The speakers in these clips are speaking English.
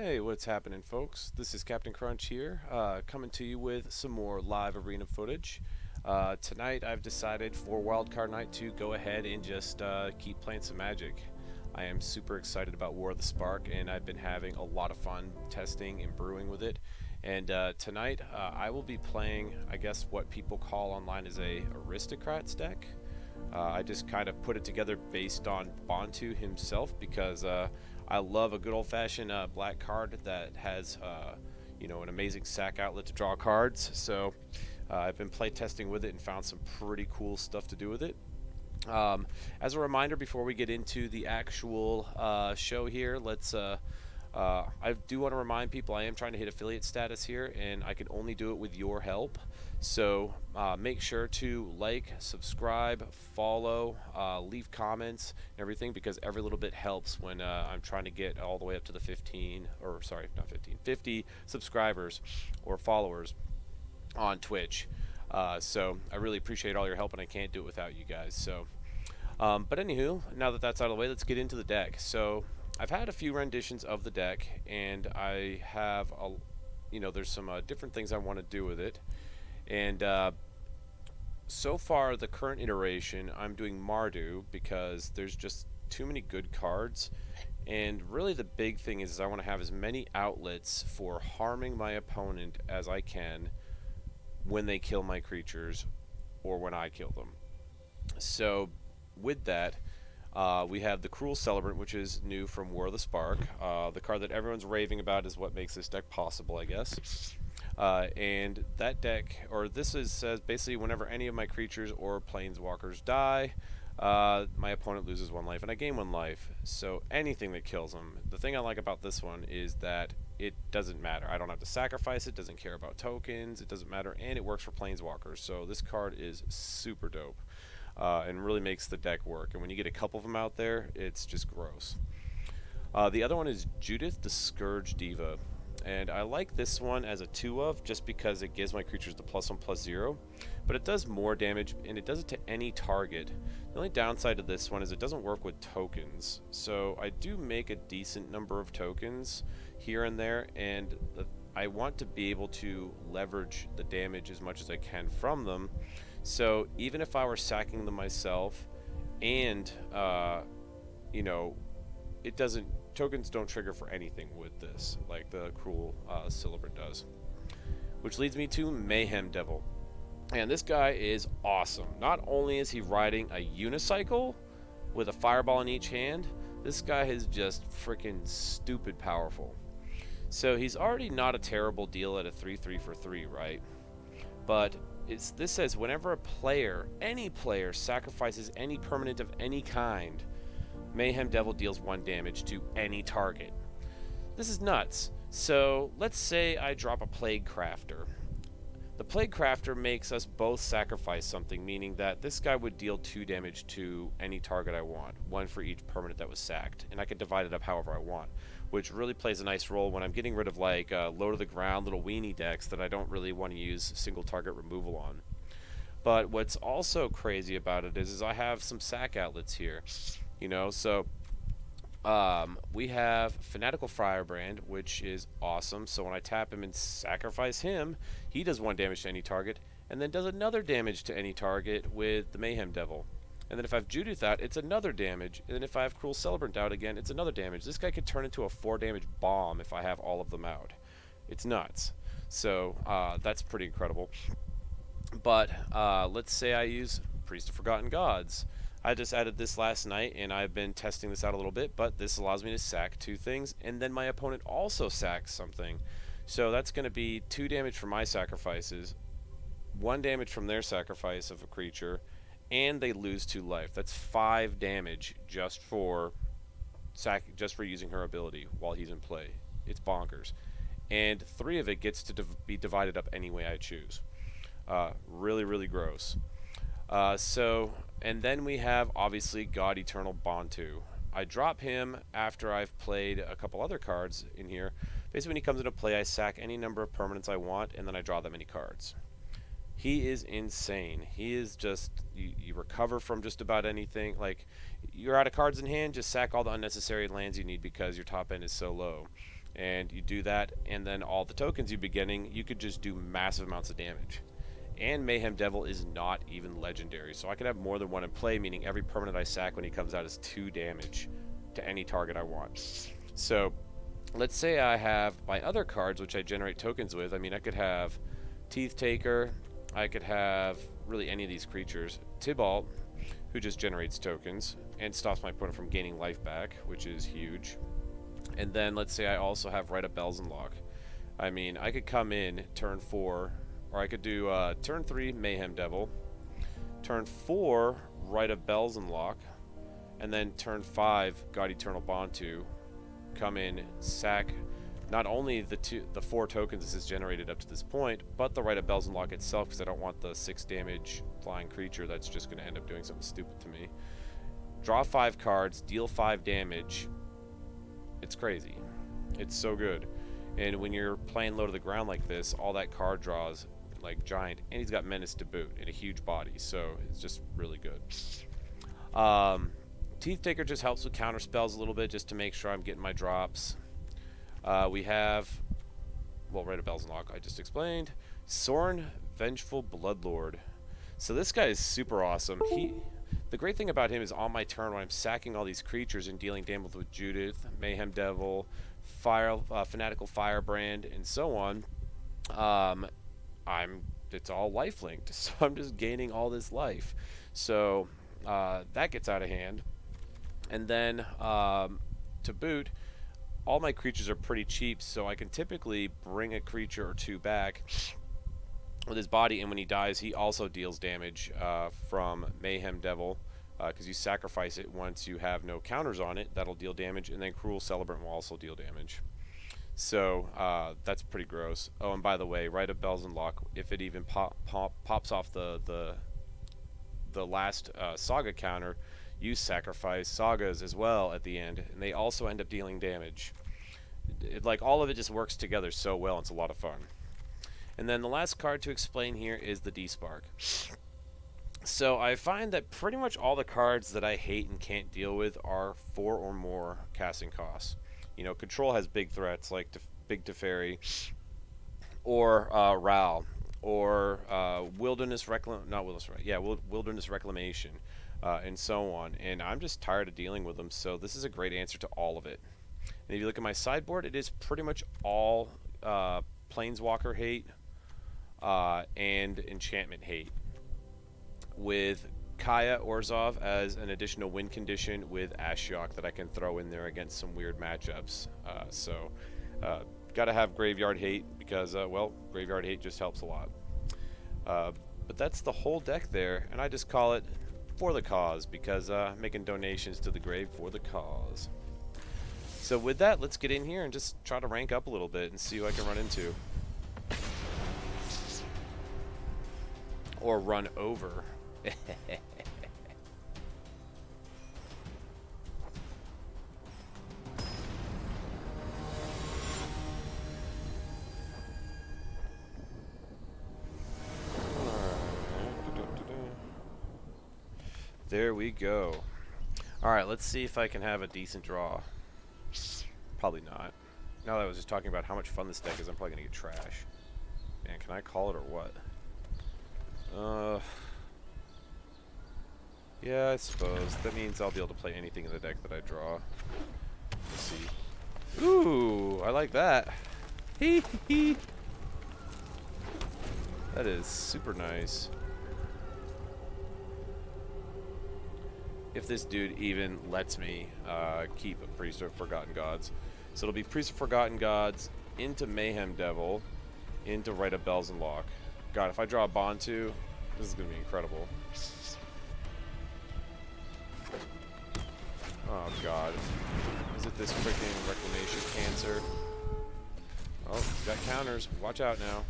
Hey, what's happening, folks? This is Captain Crunch here, coming to you with some more live arena footage. Tonight, I've decided for Wildcard Night to go ahead and just keep playing some Magic. I am super excited about War of the Spark, and I've been having a lot of fun testing and brewing with it. And tonight, I will be playing, I guess, what people call online as a Aristocrats deck. I just kind of put it together based on Bontu himself because I love a good old-fashioned black card that has, an amazing sack outlet to draw cards. So I've been play testing with it and found some pretty cool stuff to do with it. As a reminder, before we get into the actual show here, I do want to remind people I am trying to hit affiliate status here, and I can only do it with your help. So make sure to like, subscribe, follow, leave comments, and everything, because every little bit helps when I'm trying to get all the way up to the 50 subscribers or followers on Twitch. So I really appreciate all your help, and I can't do it without you guys. But anywho, now that that's out of the way, let's get into the deck. So I've had a few renditions of the deck, and I have there's some different things I want to do with it. And so far, the current iteration, I'm doing Mardu because there's just too many good cards. And really the big thing is I want to have as many outlets for harming my opponent as I can when they kill my creatures or when I kill them. So with that, we have the Cruel Celebrant, which is new from War of the Spark. The card that everyone's raving about is what makes this deck possible, I guess. And that deck, or this says basically whenever any of my creatures or planeswalkers die, my opponent loses 1 life and I gain 1 life. So anything that kills them. The thing I like about this one is that it doesn't matter. I don't have to sacrifice it, doesn't care about tokens, it doesn't matter, and it works for planeswalkers. So this card is super dope. And really makes the deck work. And when you get a couple of them out there, it's just gross. The other one is Judith the Scourge Diva. And I like this one as a 2-of just because it gives my creatures the +1/+0. But it does more damage, and it does it to any target. The only downside to this one is it doesn't work with tokens. So I do make a decent number of tokens here and there, and I want to be able to leverage the damage as much as I can from them. So even if I were sacking them myself, and tokens don't trigger for anything with this, like the Cruel Celebrant does. Which leads me to Mayhem Devil. And this guy is awesome. Not only is he riding a unicycle with a fireball in each hand, this guy is just freaking stupid powerful. So he's already not a terrible deal at a 3/3 for 3, right? But this says whenever a player, any player, sacrifices any permanent of any kind, Mayhem Devil deals 1 damage to any target. This is nuts. So let's say I drop a Plague Crafter. The Plague Crafter makes us both sacrifice something, meaning that this guy would deal 2 damage to any target I want, 1 for each permanent that was sacked, and I can divide it up however I want, which really plays a nice role when I'm getting rid of like low to the ground little weenie decks that I don't really want to use single target removal on. But what's also crazy about it is I have some sack outlets here, so we have Fanatical Firebrand, which is awesome. So when I tap him and sacrifice him, he does 1 damage to any target, and then does another damage to any target with the Mayhem Devil. And then if I have Judith out, it's another damage. And then if I have Cruel Celebrant out again, it's another damage. This guy could turn into a 4 damage bomb if I have all of them out. It's nuts. So that's pretty incredible. But let's say I use Priest of Forgotten Gods. I just added this last night, and I've been testing this out a little bit, but this allows me to sack 2 things, and then my opponent also sacks something. So that's going to be 2 damage from my sacrifices, 1 damage from their sacrifice of a creature, and they lose 2 life. That's 5 damage just for using her ability while he's in play. It's bonkers. And 3 of it gets to be divided up any way I choose. Really, really gross. And then we have, obviously, God Eternal Bontu. I drop him after I've played a couple other cards in here. Basically, when he comes into play, I sack any number of permanents I want, and then I draw that many cards. He is insane. He is just, you recover from just about anything. Like, you're out of cards in hand, just sack all the unnecessary lands you need because your top end is so low. And you do that, and then all the tokens you'd be getting, you could just do massive amounts of damage. And Mayhem Devil is not even legendary, so I could have more than one in play, meaning every permanent I sack when he comes out is 2 damage to any target I want. So let's say I have my other cards, which I generate tokens with. I mean, I could have Teeth Taker, I could have really any of these creatures. Tibalt, who just generates tokens and stops my opponent from gaining life back, which is huge. And then let's say I also have Rite of Belzenlok. I mean, I could come in turn 4, or I could do turn 3 Mayhem Devil, turn 4 Rite of Belzenlok, and then turn 5 God Eternal Bontu. Come in, sack not only the 4 tokens this has generated up to this point, but the Rite of Belzenlok itself, because I don't want the 6 damage flying creature that's just going to end up doing something stupid to me. Draw 5 cards, deal 5 damage. It's crazy. It's so good. And when you're playing low to the ground like this, all that card draws like giant, and he's got Menace to boot and a huge body, so it's just really good. Teeth Taker just helps with counter spells a little bit, just to make sure I'm getting my drops. We have, well, Rite of Belzenlok, I just explained. Sorin, Vengeful Bloodlord. So this guy is super awesome. The great thing about him is on my turn when I'm sacking all these creatures and dealing damage with Judith, Mayhem Devil, Fanatical Firebrand, and so on, it's all life linked, so I'm just gaining all this life. So that gets out of hand. And then to boot, all my creatures are pretty cheap, so I can typically bring a creature or 2 back with his body, and when he dies, he also deals damage from Mayhem Devil, because you sacrifice it once you have no counters on it. That'll deal damage, and then Cruel Celebrant will also deal damage. So that's pretty gross. Oh, and by the way, Rite of Belzenlok, if it even pops off the last Saga counter, you sacrifice Sagas as well at the end, and they also end up dealing damage. Like, all of it just works together so well. It's a lot of fun. And then the last card to explain here is the D-Spark. So I find that pretty much all the cards that I hate and can't deal with are 4 or more casting costs. You know, Control has big threats like Big Teferi, or Ral, or Wilderness Reclamation, and so on. And I'm just tired of dealing with them, so this is a great answer to all of it. And if you look at my sideboard, it is pretty much all Planeswalker hate and enchantment hate, with Kaya Orzhov as an additional win condition with Ashiok that I can throw in there against some weird matchups. Gotta have Graveyard Hate because, well, Graveyard Hate just helps a lot. But that's the whole deck there, and I just call it For the Cause because making donations to the grave for the cause. So with that, let's get in here and just try to rank up a little bit and see who I can run into. Or run over. There we go. Alright, let's see if I can have a decent draw. Probably not. Now that I was just talking about how much fun this deck is, I'm probably going to get trash. Man, can I call it or what? Yeah, I suppose. That means I'll be able to play anything in the deck that I draw. Let's see. Ooh, I like that. Hee hee. That is super nice. If this dude even lets me keep a Priest of Forgotten Gods. So it'll be Priest of Forgotten Gods into Mayhem Devil into Rite of Belzenlok. God, if I draw a Bontu, this is going to be incredible. Oh god. Is it this freaking Reclamation Cancer? Oh, got counters. Watch out now.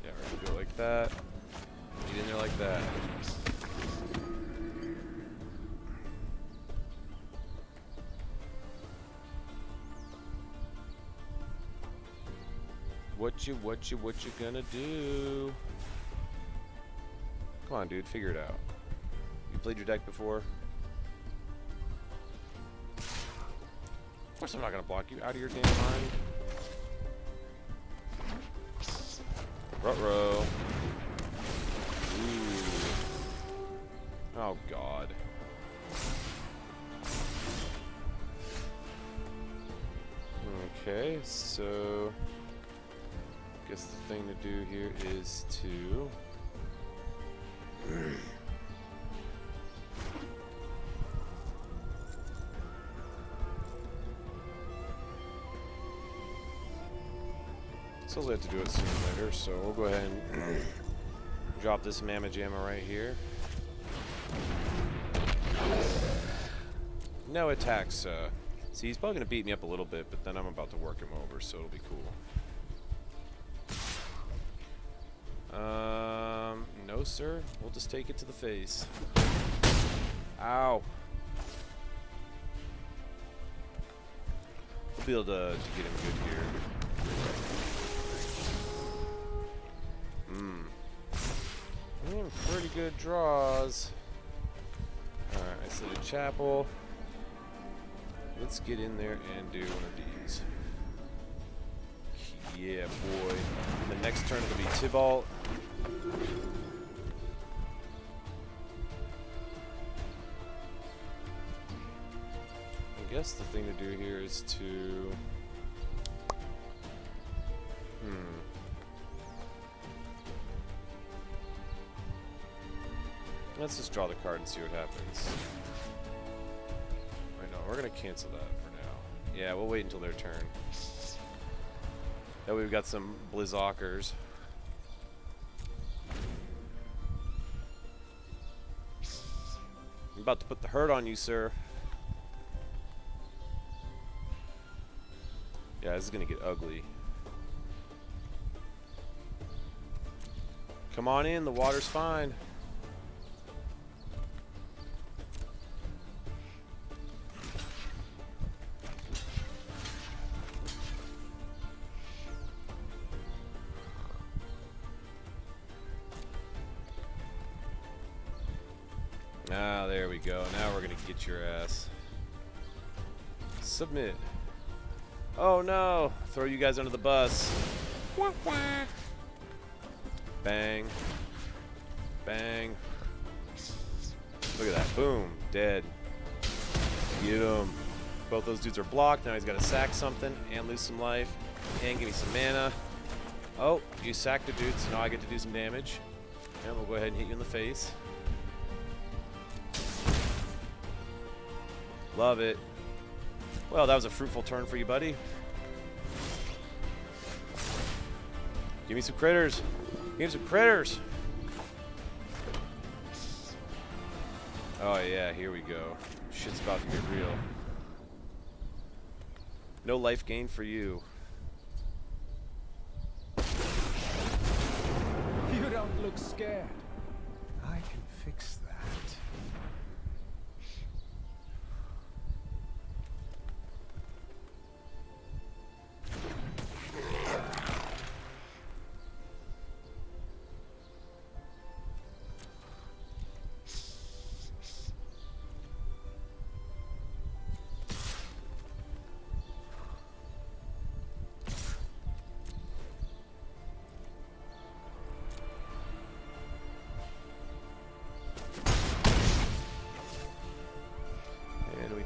Yeah, we're going to do it like that. Get in there like that. What you gonna do? Come on, dude, figure it out. You played your deck before? Of course I'm not gonna block you. Out of your damn mind. Ruh-roh. Ooh. Oh, God. Okay, so... guess the thing to do here is to... So we have to do it sooner or later, so we'll go ahead and drop this Mamma Jamma right here. No attacks, see, he's probably going to beat me up a little bit, but then I'm about to work him over, so it'll be cool. No sir, we'll just take it to the face. Ow. We'll be able to get him good here. Pretty good draws. Alright, I said a chapel. Let's get in there and do one of these. Yeah, boy. The next turn it'll be Tybalt. I guess the thing to do here is to... Let's just draw the card and see what happens. Wait, no, we're gonna cancel that for now. Yeah, we'll wait until their turn. That way we've got some Blizzakers. I'm about to put the hurt on you, sir. Yeah, this is gonna get ugly. Come on in, the water's fine. Ah, there we go. Now we're gonna get your ass. Submit. Oh no! Throw you guys under the bus. Wah, wah. Bang. Bang. Look at that. Boom. Dead. Get him. Both those dudes are blocked. Now he's got to sack something and lose some life. And give me some mana. Oh, you sacked a dude, so now I get to do some damage. And we'll go ahead and hit you in the face. Love it. Well, that was a fruitful turn for you, buddy. Give me some critters. Give me some critters. Oh, yeah, here we go. Shit's about to get real. No life gain for you. You don't look scared. I can fix that.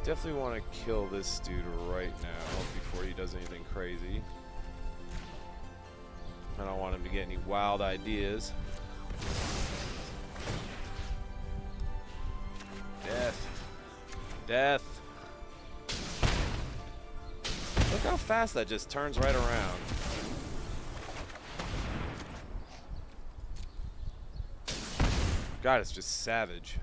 Definitely want to kill this dude right now before he does anything crazy. I don't want him to get any wild ideas. Death. Death. Look how fast that just turns right around. God, it's just savage.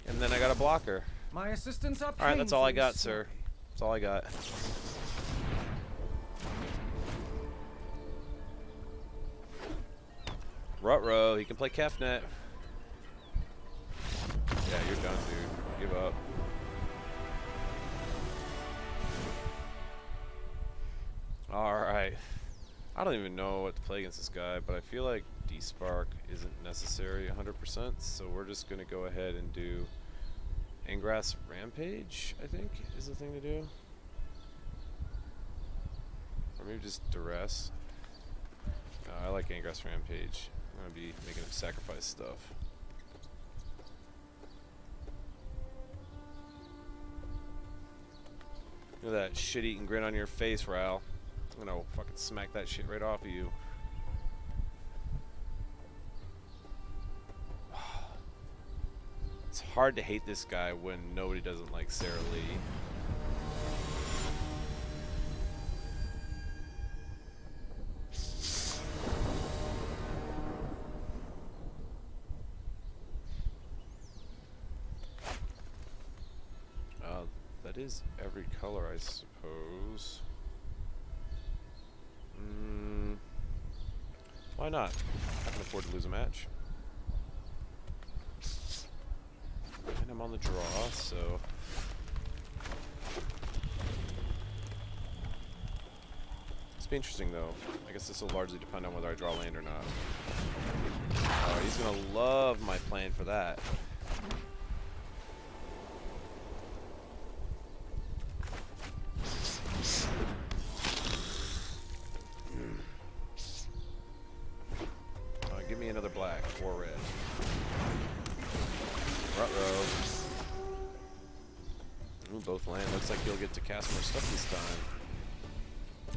And then I got a blocker. My assistants are Alright, that's all I got, painfully sir. That's all I got. Ruh-roh, he can play Kefnet. Yeah, you're done, dude. Give up. Alright. I don't even know what to play against this guy, but I feel like Despark isn't necessary 100%, so we're just going to go ahead and do Ingress Rampage, I think, is the thing to do. Or maybe just Duress. No, I like Ingress Rampage. I'm gonna be making him sacrifice stuff. Look at that shit-eating grin on your face, Ral. I'm gonna fucking smack that shit right off of you. It's hard to hate this guy when nobody doesn't like Sarah Lee. That is every color, I suppose. Why not? I can afford to lose a match. And I'm on the draw, so... It's be interesting, though. I guess this will largely depend on whether I draw land or not. Oh, he's gonna love my plan for that. Give me another black or red. Ruh-roh. Ooh, both land. Looks like you'll get to cast more stuff this time.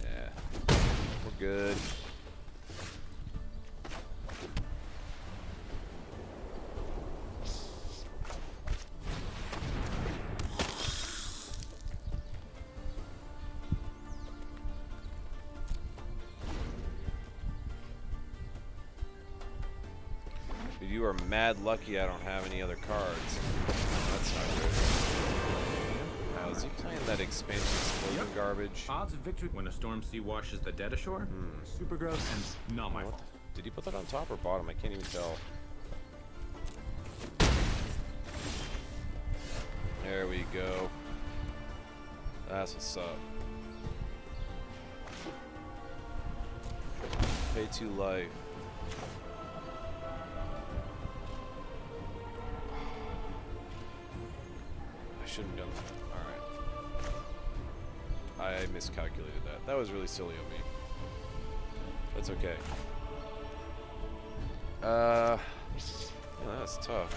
Yeah. We're good. You are mad lucky I don't have any other cards. That's not good. Is he playing that expansion explosion garbage? Odds of victory when a storm sea washes the dead ashore? Super gross and not my fault. Did he put that on top or bottom? I can't even tell. There we go. That's what's up. Pay 2 life. Shouldn't have done that. Alright. I miscalculated that. That was really silly of me. That's okay. Yeah, that's tough.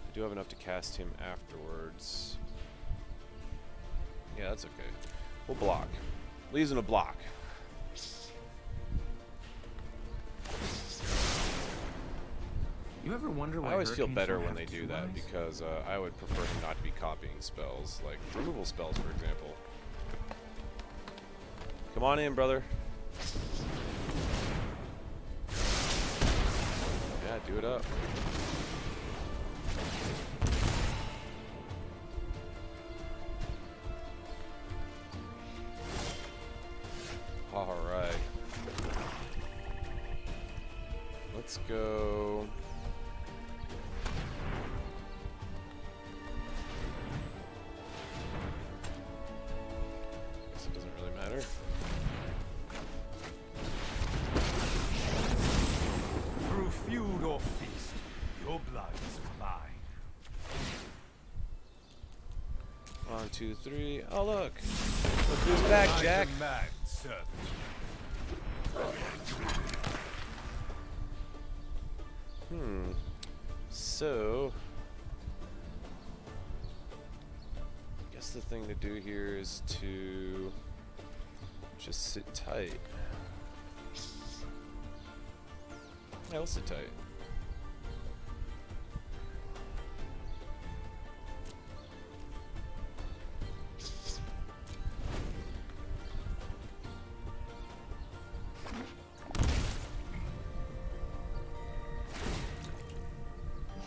I do have enough to cast him afterwards. Yeah, that's okay. We'll block. Leaves in a block. You ever wonder why I always feel hurricanes better don't when have they do two that eyes? because I would prefer him not to be copying spells, like removal spells, for example. Come on in, brother. Yeah, do it up. Alright. Let's go. Guess it doesn't really matter. Through feud or feast, your blood is mine. 1, 2, 3. Oh, look. Look who's back, Jack. I demand servitude. So, I guess the thing to do here is to just sit tight. Yeah, we'll sit tight.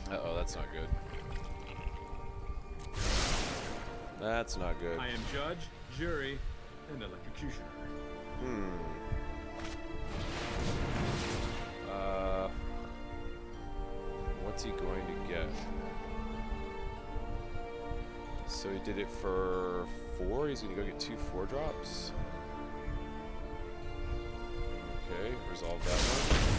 Uh-oh, that's not good. That's not good. I am judge, jury, and electrocutioner. What's he going to get? So he did it for 4. He's gonna go get 2 4-drops. Okay, resolve that one.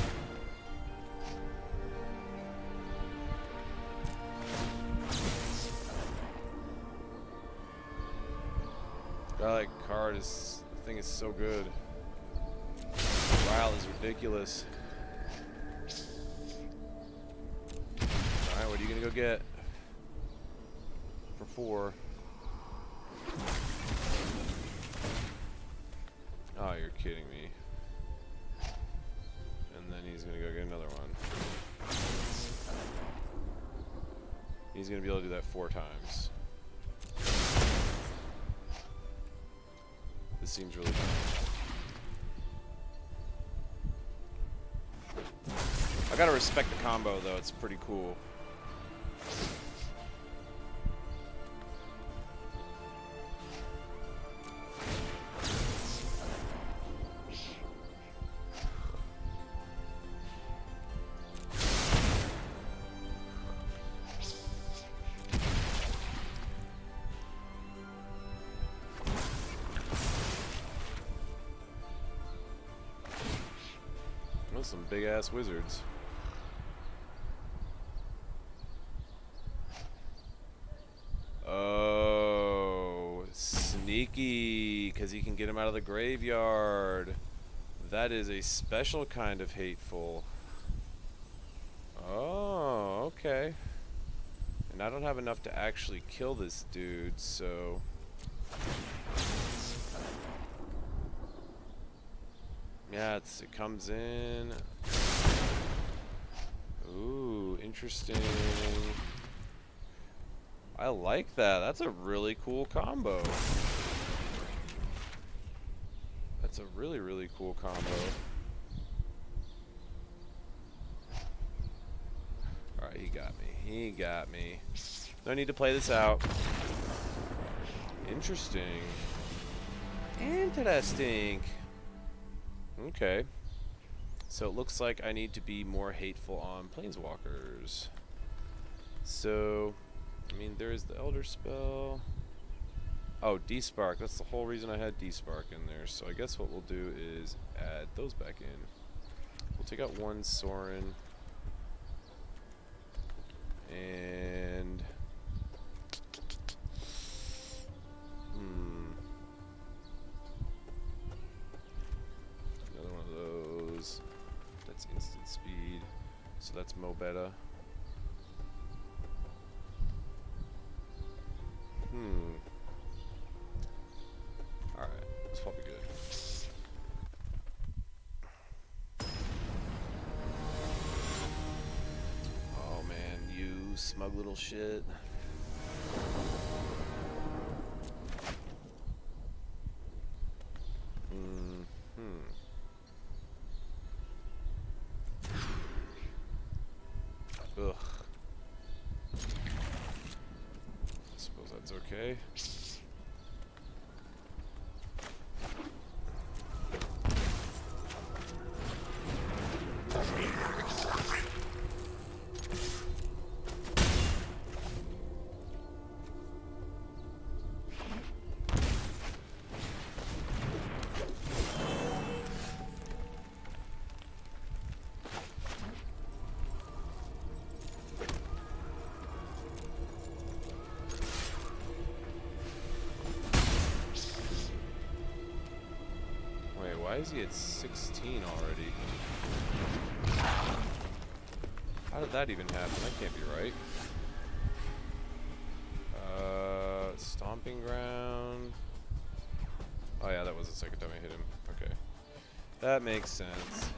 God, that card is, the thing is so good. Rile is ridiculous. Alright, what are you gonna go get? For 4. Oh, you're kidding me. And then he's gonna go get another one. He's gonna be able to do that 4 times. This seems really dumb. I gotta respect the combo though, it's pretty cool. Some big ass wizards. Oh, sneaky, because he can get him out of the graveyard. That is a special kind of hateful. Oh, okay. And I don't have enough to actually kill this dude, so... Yeah, it comes in. Ooh, interesting. I like that. That's a really cool combo. That's a really, really cool combo. Alright, he got me. He got me. No need to play this out. Interesting. Interesting. Okay. So it looks like I need to be more hateful on planeswalkers. So, I mean, there's the Elder Spell. Oh, D-Spark. That's the whole reason I had D-Spark in there. So I guess what we'll do is add those back in. We'll take out 1 Sorin. And... Another one of those. That's instant speed. So that's Mobetta. Alright, that's probably good. Oh man, you smug little shit. Ugh. Suppose that's okay. Why is he at 16 already? How did that even happen? That can't be right. Stomping Ground. Oh yeah, that was the second time I hit him. Okay. That makes sense.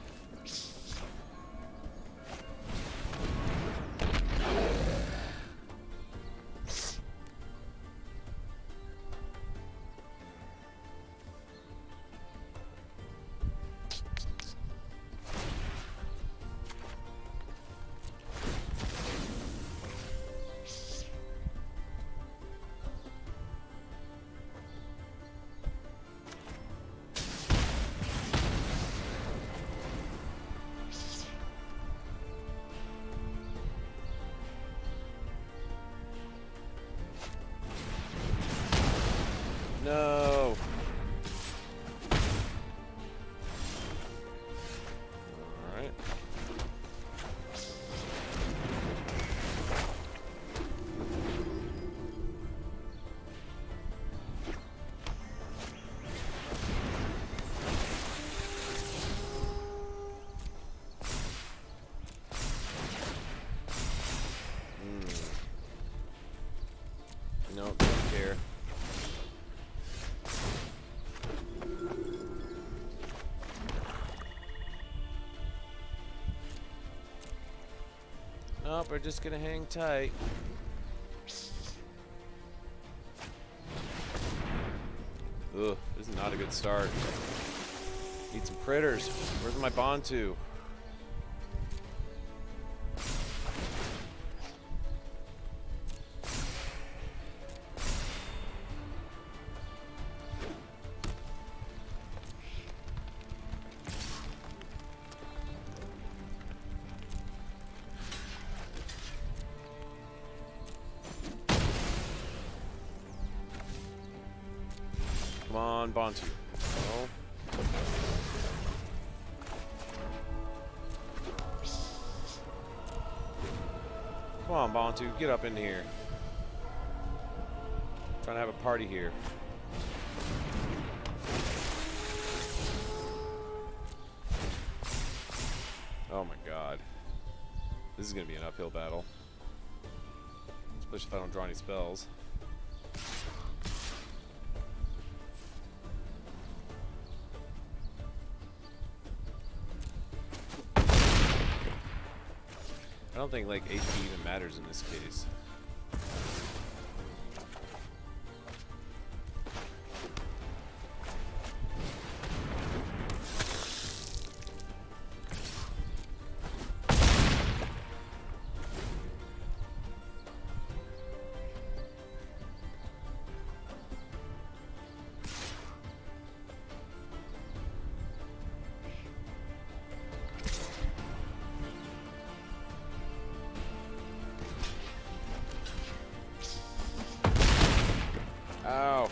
No. Alright. No, don't care. Nope, we're just gonna hang tight. Ugh, this is not a good start. Need some critters. Where's my Bantu? Come on, Bantu. No. Come on, Bantu, get up in here. Trying to have a party here. Oh my god. This is gonna be an uphill battle. Especially if I don't draw any spells. I don't think like HP even matters in this case. Ow.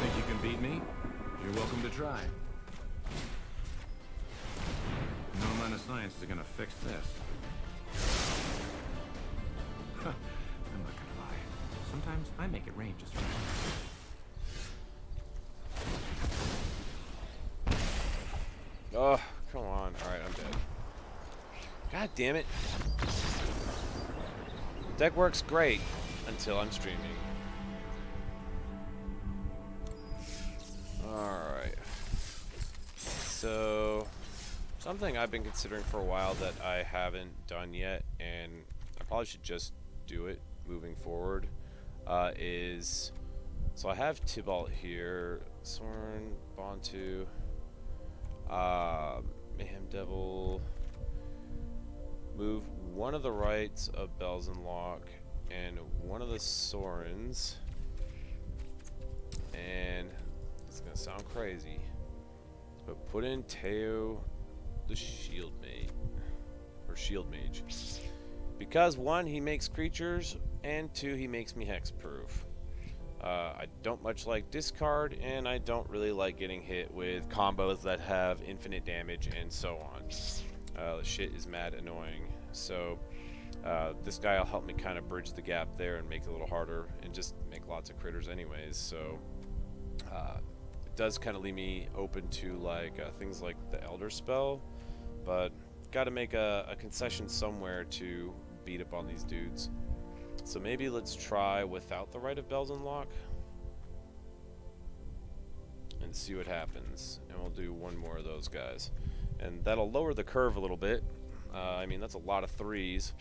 Think you can beat me? You're welcome to try. No amount of science is gonna fix this. I'm not gonna lie. Sometimes I make it rain just right. Oh, come on. Alright, I'm dead. God damn it. Deck works great until I'm streaming. Alright. So, something I've been considering for a while that I haven't done yet, and I probably should just do it moving forward, is... So I have Tibalt here, Soren, Bantu, Mayhem Devil... Move one of the rights of Belzenlok and one of the Sorens, and it's gonna sound crazy, but put in Teo the Shield Mage, or Shield Mage, because one, he makes creatures, and two, he makes me hexproof. I don't much like discard, and I don't really like getting hit with combos that have infinite damage and so on. The shit is mad annoying. So this guy will help me kind of bridge the gap there and make it a little harder and just make lots of critters anyways. So it does kind of leave me open to like things like the Elder Spell, but got to make a concession somewhere to beat up on these dudes. So maybe let's try without the Rite of Belzenlok and see what happens. And we'll do one more of those guys. And that'll lower the curve a little bit. I mean, that's a lot of threes.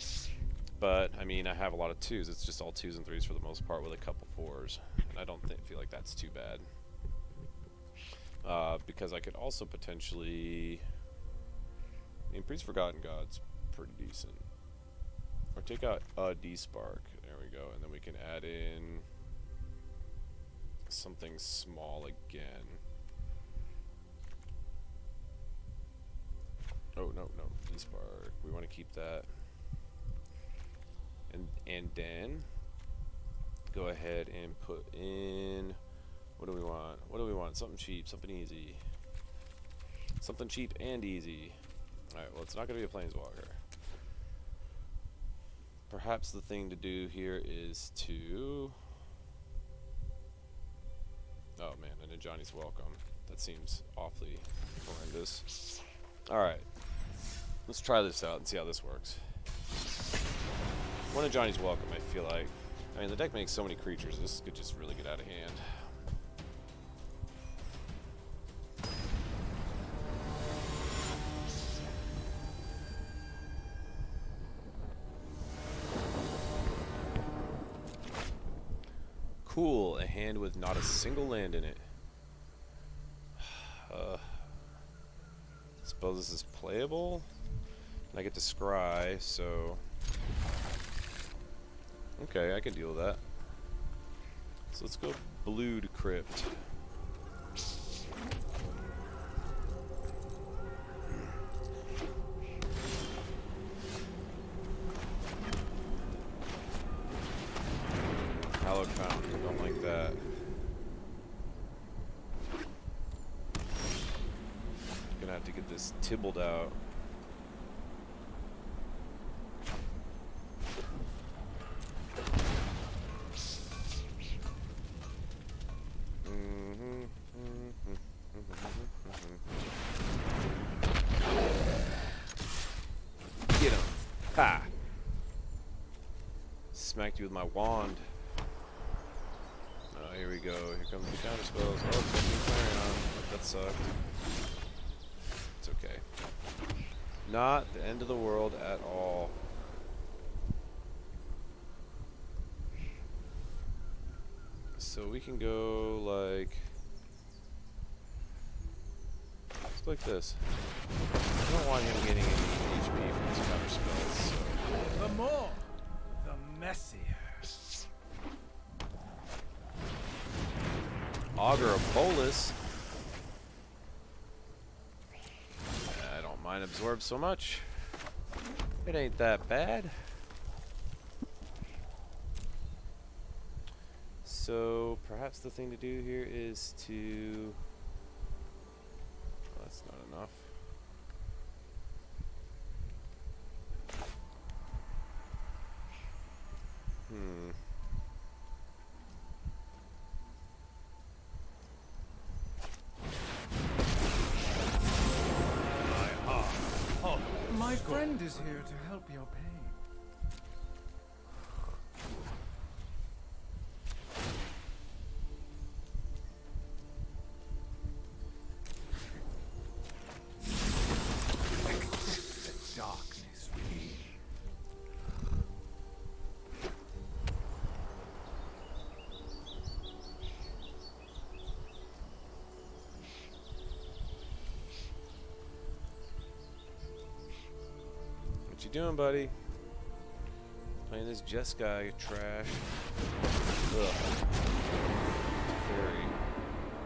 But, I mean, I have a lot of twos. It's just all twos and threes for the most part with a couple fours. And I don't feel like that's too bad. Because I could also potentially... I mean, Priest Forgotten God's pretty decent. Or take out a D-Spark. There we go. And then we can add in something small again. Oh, no. D-Spark. We want to keep that. And then go ahead and put in, what do we want? What do we want? Something cheap, something easy. Something cheap and easy. Alright, well, it's not going to be a planeswalker. Perhaps the thing to do here is to... Oh man, and a Johnny's Welcome. That seems awfully horrendous. Alright. Let's try this out and see how this works. One of Johnny's Welcome, I feel like. I mean, the deck makes so many creatures, this could just really get out of hand. Cool, a hand with not a single land in it. Suppose this is playable. And I get to scry, so... Okay, I can deal with that. So let's go Blued Crypt. Hallowed Fountain, don't like that. Gonna have to get this Tibbled out. Get him. Ha! Smacked you with my wand. Oh, here we go. Here comes the counter spells. Oh, fucking Clarion. That sucked. It's okay. Not the end of the world at all. So we can go like... Let's go like this. I don't want him getting any HP from his counter spells, so... The more, the messier. Augur of Bolus. I don't mind Absorb so much. It ain't that bad. So perhaps the thing to do here is to... Oh, that's not enough. My friend is here to help your pain. Accept the darkness within. What you doing, buddy? Playing this Jeskai trash. Ugh. Fairy.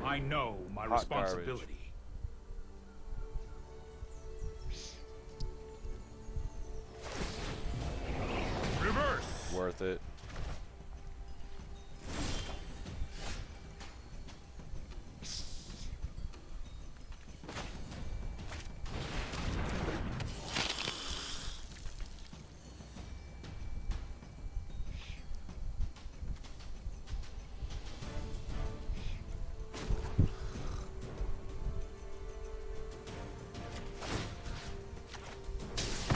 I know my Hot responsibility. Reverse. Worth it.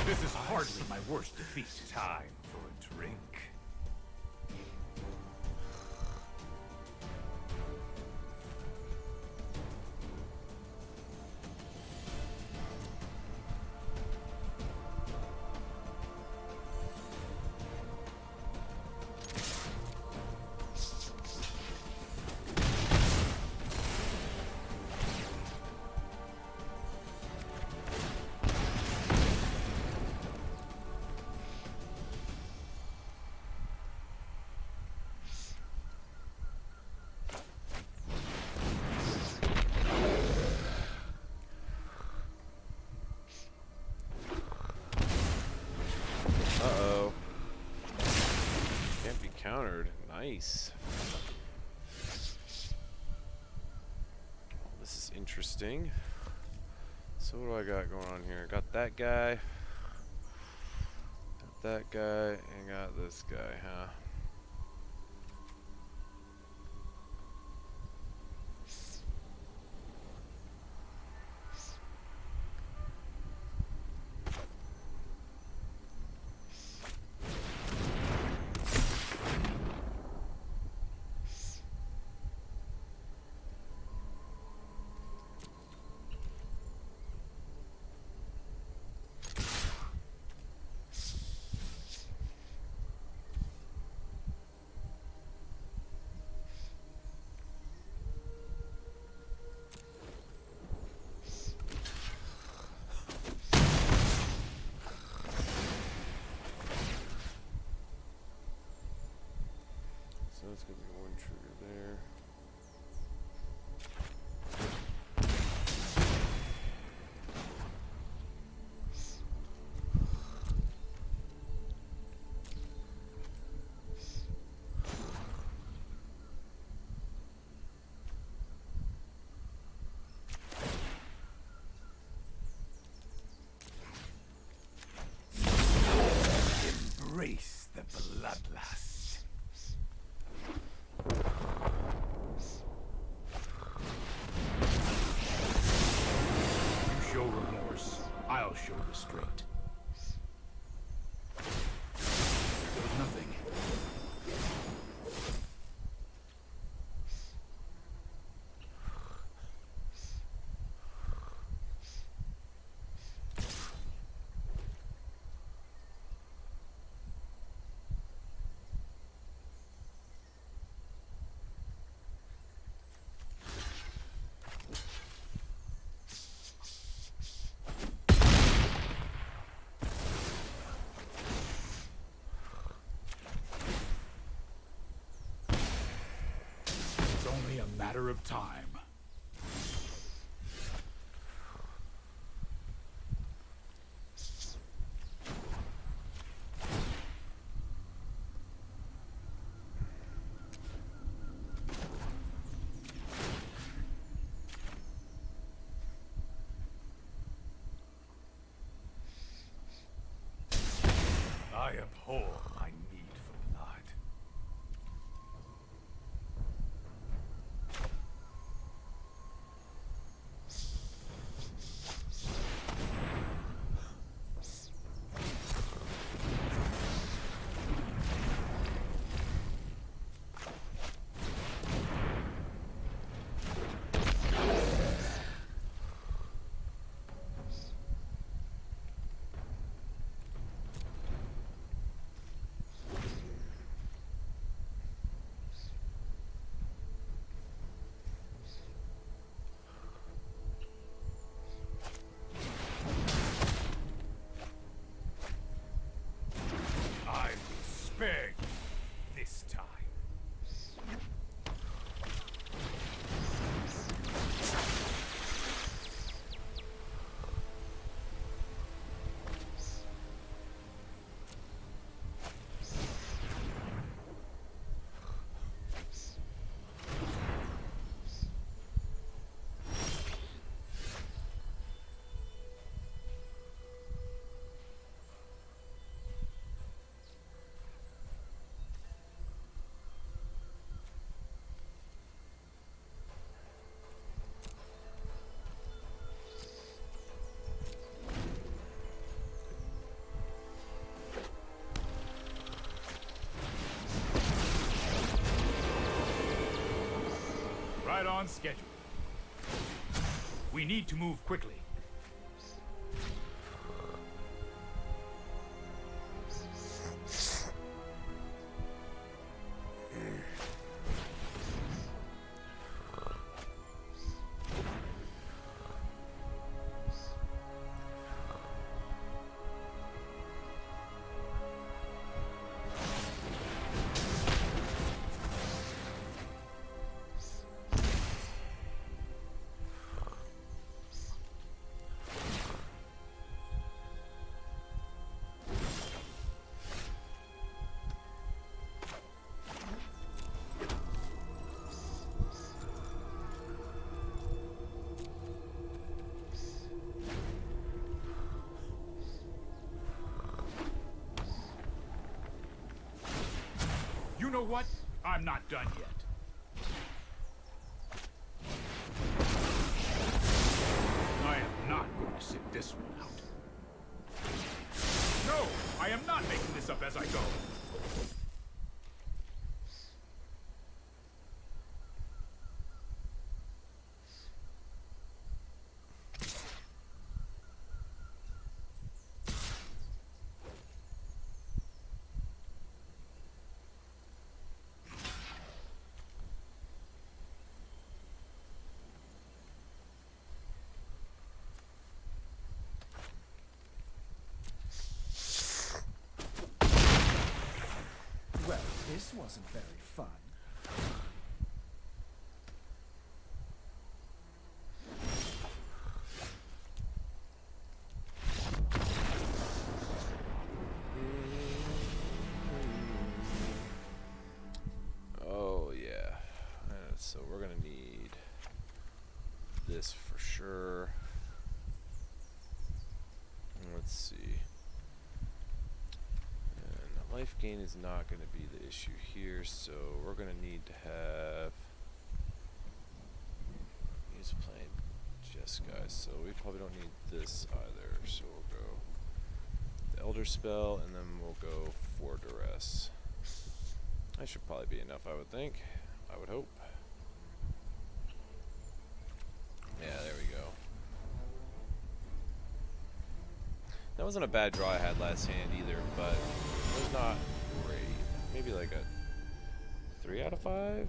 This is hardly my worst defeat. Time for a drink. Uh-oh. Nice. This is interesting. So what do I got going on here? Got that guy. Got that guy. And got this guy, huh? So that's gonna be one trigger there. Embrace the bloodlust. You show remorse, I'll show restraint. There goes nothing. It's only a matter of time. I abhor my need for blood. I will spare you this time. Right on schedule. We need to move quickly. what? I'm not done yet. I am not going to sit this one out. No, I am not making this up as I go. Well, this wasn't very fun. Oh yeah. So we're gonna need this for sure. Let's see. And the life gain is not going to be the issue here, so we're going to need to have. He's playing Jess guys, so we probably don't need this either. So we'll go the Elder Spell, and then we'll go for Duress. That should probably be enough, I would think. I would hope. Yeah, there we go. That wasn't a bad draw I had last hand either, but it was not great. Maybe like a 3 out of 5?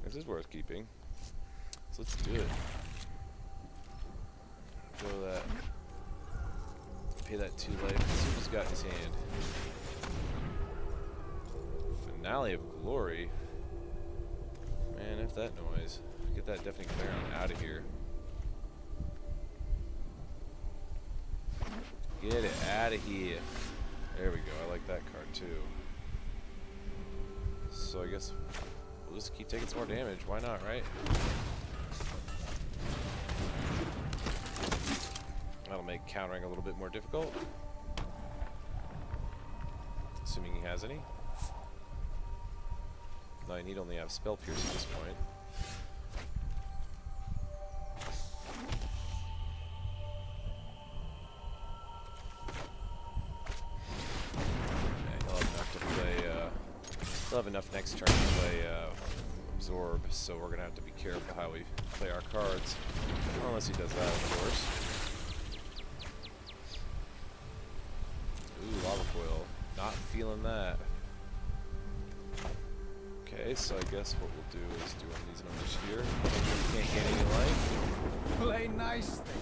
This is worth keeping. So let's do it. Go that. Pay that 2 life. Let's see what he's got in his hand. Finale of Glory. Man, if that noise. Get that deafening clarion out of here. Get it out of here. There we go. I like that card too. So I guess we'll just keep taking some more damage. Why not, right? That'll make countering a little bit more difficult. Assuming he has any. No, I need only have Spell Pierce at this point. We'll have enough next turn to play Absorb, so we're gonna have to be careful how we play our cards. Unless he does that, of course. Ooh, Lava Coil. Not feeling that. Okay, so I guess what we'll do is do one of these numbers here. Can't get any life. Play nice, they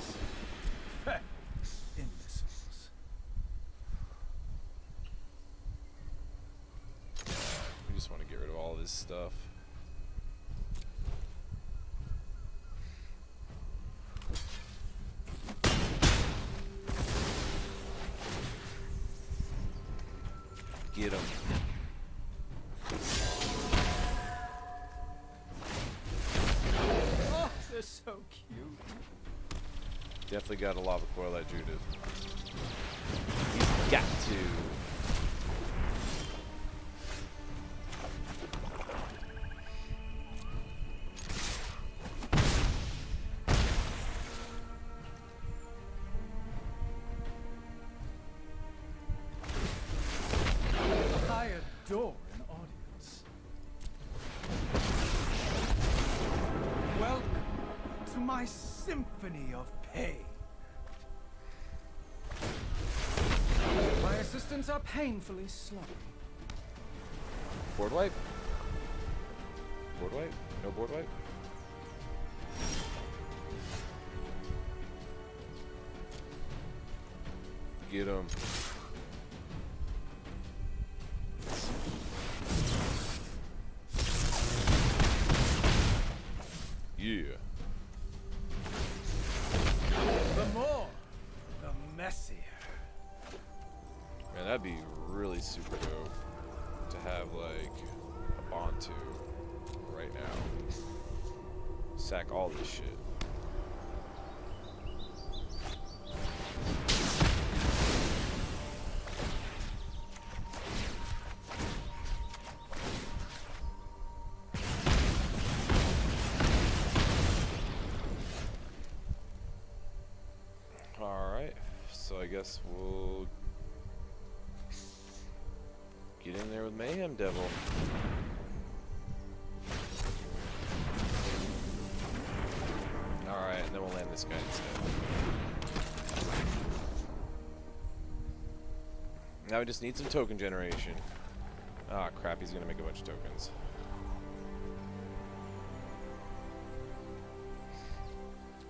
say. Imbeciles. We just want to get rid of all this stuff. Get him. Oh, they're so cute. Definitely got a Lava Coil at Judith. He's got to. I adore an audience. Welcome to my symphony of pain. My assistants are painfully slow. Board wipe? Board wipe? No board wipe? Get him. Yeah. The more, the messier. Man, that'd be really super dope to have like a Bantu right now. Sack all this shit. So I guess we'll get in there with Mayhem Devil. Alright, and then we'll land this guy instead. Now we just need some token generation. Ah, crap, he's gonna make a bunch of tokens.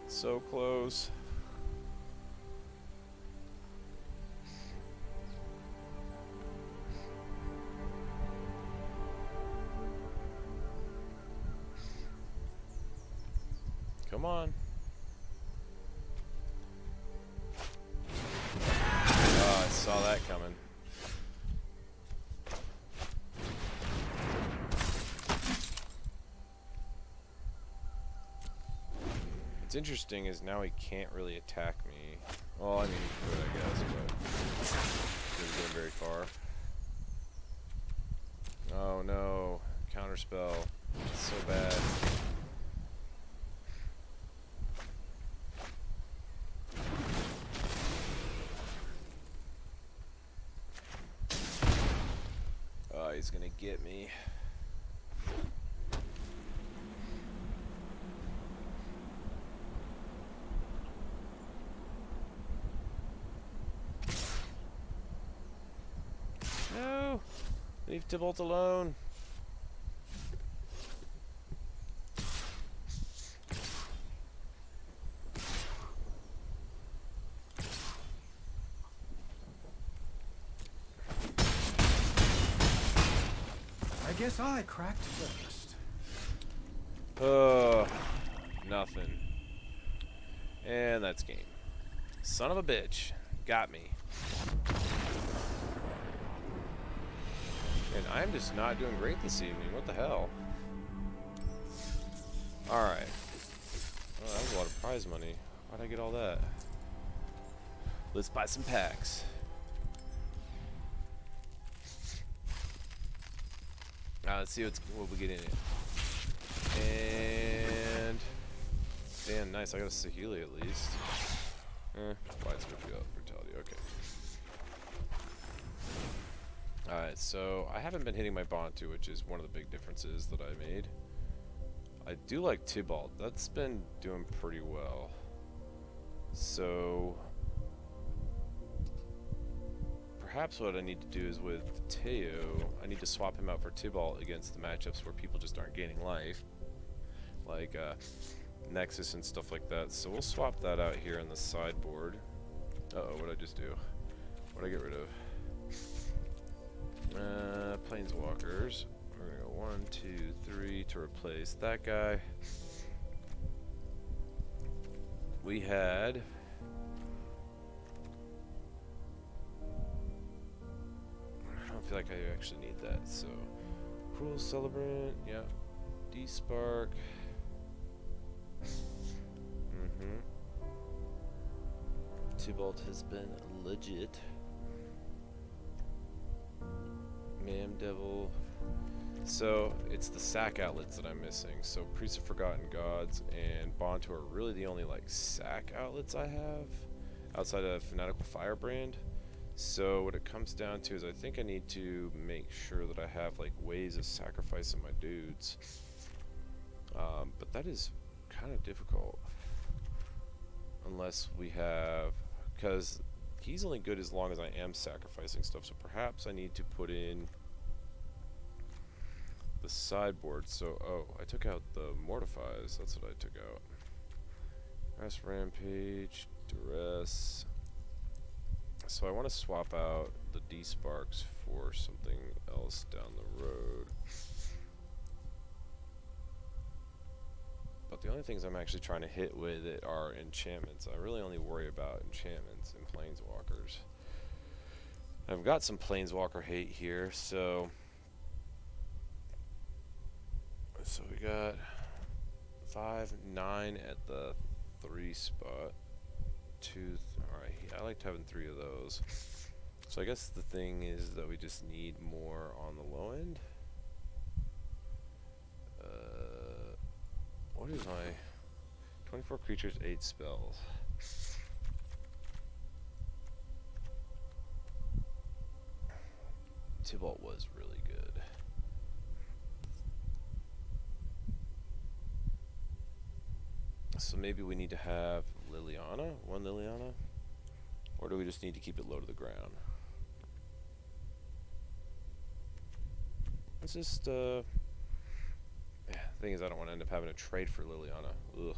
So close. Come on. Oh, I saw that coming. What's interesting is now he can't really attack me. Well, I mean, he could, I guess, but he doesn't go very far. Oh no, counterspell. It's so bad. Oh, he's gonna get me. No! Leave Tybalt alone. I guess I cracked first. Nothing. And that's game. Son of a bitch. Got me. And I'm just not doing great this evening. What the hell? Alright. Oh, that was a lot of prize money. Why'd I get all that? Let's buy some packs. Let's see what we get in it. And damn, nice. I got a Saheeli at least. Widespread brutality. Okay. Alright, so I haven't been hitting my Bantu, which is one of the big differences that I made. I do like Tybalt. That's been doing pretty well. So perhaps what I need to do is with Teo, I need to swap him out for Tybalt against the matchups where people just aren't gaining life. Like Nexus and stuff like that. So we'll swap that out here on the sideboard. Uh-oh, what'd I just do? What'd I get rid of? Planeswalkers. We're gonna go 1, 2, 3 to replace that guy. We had I don't feel like I actually need that, so Cruel Celebrant, yeah. D-Spark. Tybalt has been legit. Mayhem Devil. So it's the sack outlets that I'm missing. So Priest of Forgotten Gods and Bantu are really the only like sack outlets I have outside of Fanatical Firebrand. So what it comes down to is I think I need to make sure that I have like ways of sacrificing my dudes. But that is kind of difficult unless we have, because he's only good as long as I am sacrificing stuff. So perhaps I need to put in the sideboard. So I took out the Mortifies. That's what I took out. Mass Rampage, Duress. So I want to swap out the D-Sparks for something else down the road. But the only things I'm actually trying to hit with it are enchantments. I really only worry about enchantments and planeswalkers. I've got some planeswalker hate here, so we got 5, 9 at the 3 spot. 2, alright, I liked having 3 of those. So I guess the thing is that we just need more on the low end. What is my 24 creatures, 8 spells? Tybalt was really good. So maybe we need to have Liliana, one Liliana, or do we just need to keep it low to the ground? It's just, yeah, the thing is I don't want to end up having to trade for Liliana. Ugh.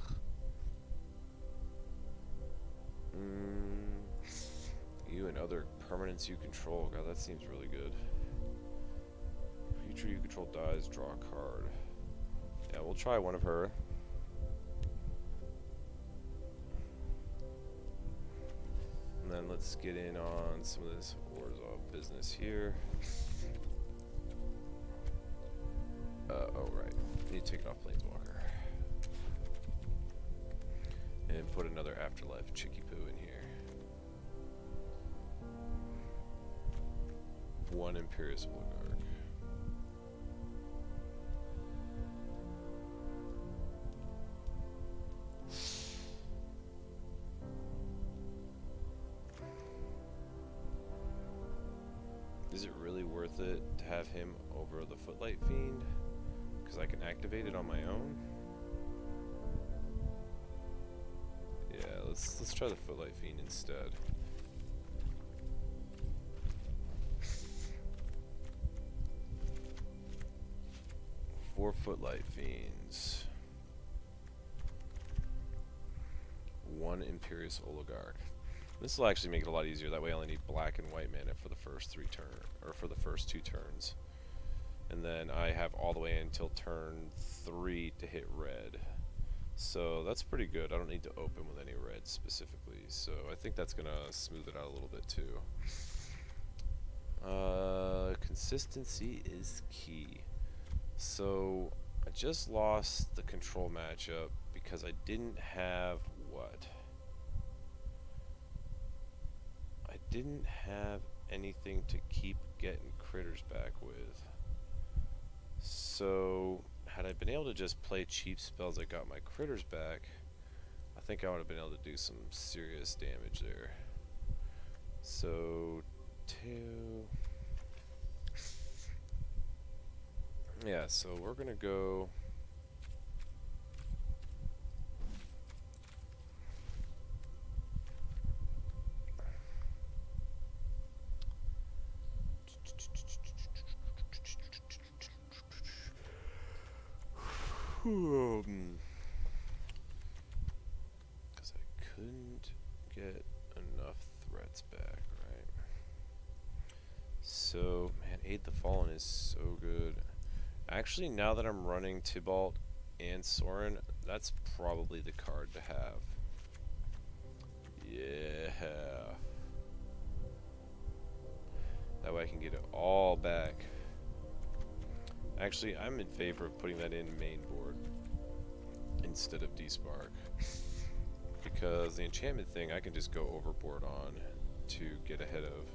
You and other permanents you control. God, that seems really good. Creature you control dies, draw a card. Yeah, we'll try one of her. And then let's get in on some of this Orzhov business here. Oh right, need to take it off Planeswalker. And put another Afterlife Chicky Poo in here. One Imperious Oligarch. Is it really worth it to have him over the Footlight Fiend? Because I can activate it on my own? Yeah, let's try the Footlight Fiend instead. Four Footlight Fiends. One Imperious Oligarch. This will actually make it a lot easier. That way I only need black and white mana for the first for the first 2 turns. And then I have all the way until turn 3 to hit red. So that's pretty good. I don't need to open with any red specifically. So I think that's gonna smooth it out a little bit too. Consistency is key. So I just lost the control matchup because I didn't have what? I didn't have anything to keep getting critters back with. So had I been able to just play cheap spells that got my critters back, I think I would have been able to do some serious damage there. So 2. Yeah, so we're gonna go because I couldn't get enough threats back, right? So, man, Aid the Fallen is so good. Actually, now that I'm running Tybalt and Sorin, that's probably the card to have. Yeah. That way I can get it all back. Actually, I'm in favor of putting that in main board instead of D-Spark. Because the enchantment thing I can just go overboard on to get ahead of.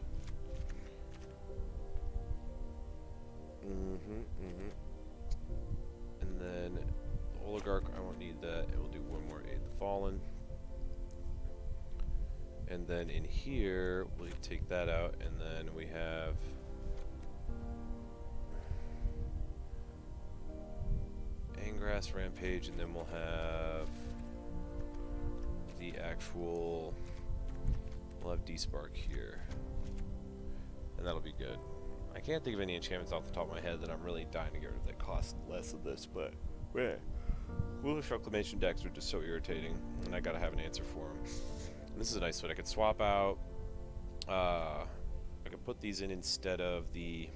And then the Oligarch, I won't need that. It will do one more Aid the Fallen. And then in here, we'll take that out, and then we have Angrass Rampage, and then we'll have the actual, we'll have D-Spark here. And that'll be good. I can't think of any enchantments off the top of my head that I'm really dying to get rid of that cost less of this, but yeah. Foolish Reclamation decks are just so irritating, and I gotta have an answer for them. And this is a nice one. I could swap out, I could put these in instead of the,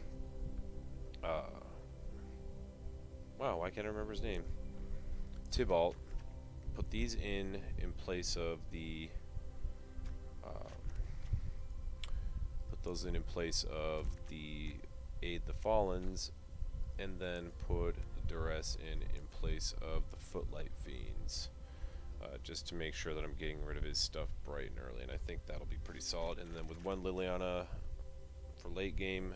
wow, why can't I remember his name? Tybalt. Put these in place of the, put those in place of the Aid the Fallens, and then put the Duress in place of the Footlight Fiends, just to make sure that I'm getting rid of his stuff bright and early, and I think that'll be pretty solid. And then with one Liliana for late game,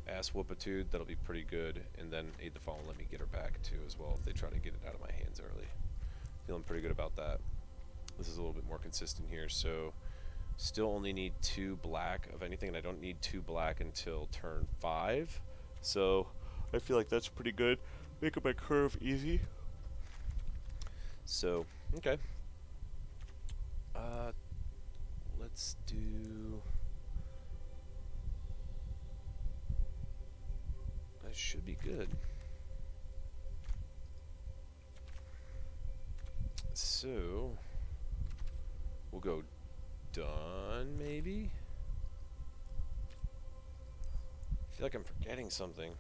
Ass Whoopitude, that'll be pretty good, and then Aid the Fallen let me get her back too as well if they try to get it out of my hands early. Feeling pretty good about that. This is a little bit more consistent here. So Still only need 2 black of anything, and I don't need 2 black until turn 5. So I feel like that's pretty good. Make up my curve easy. So, okay. Let's do... That should be good. So, we'll go done, maybe? I feel like I'm forgetting something.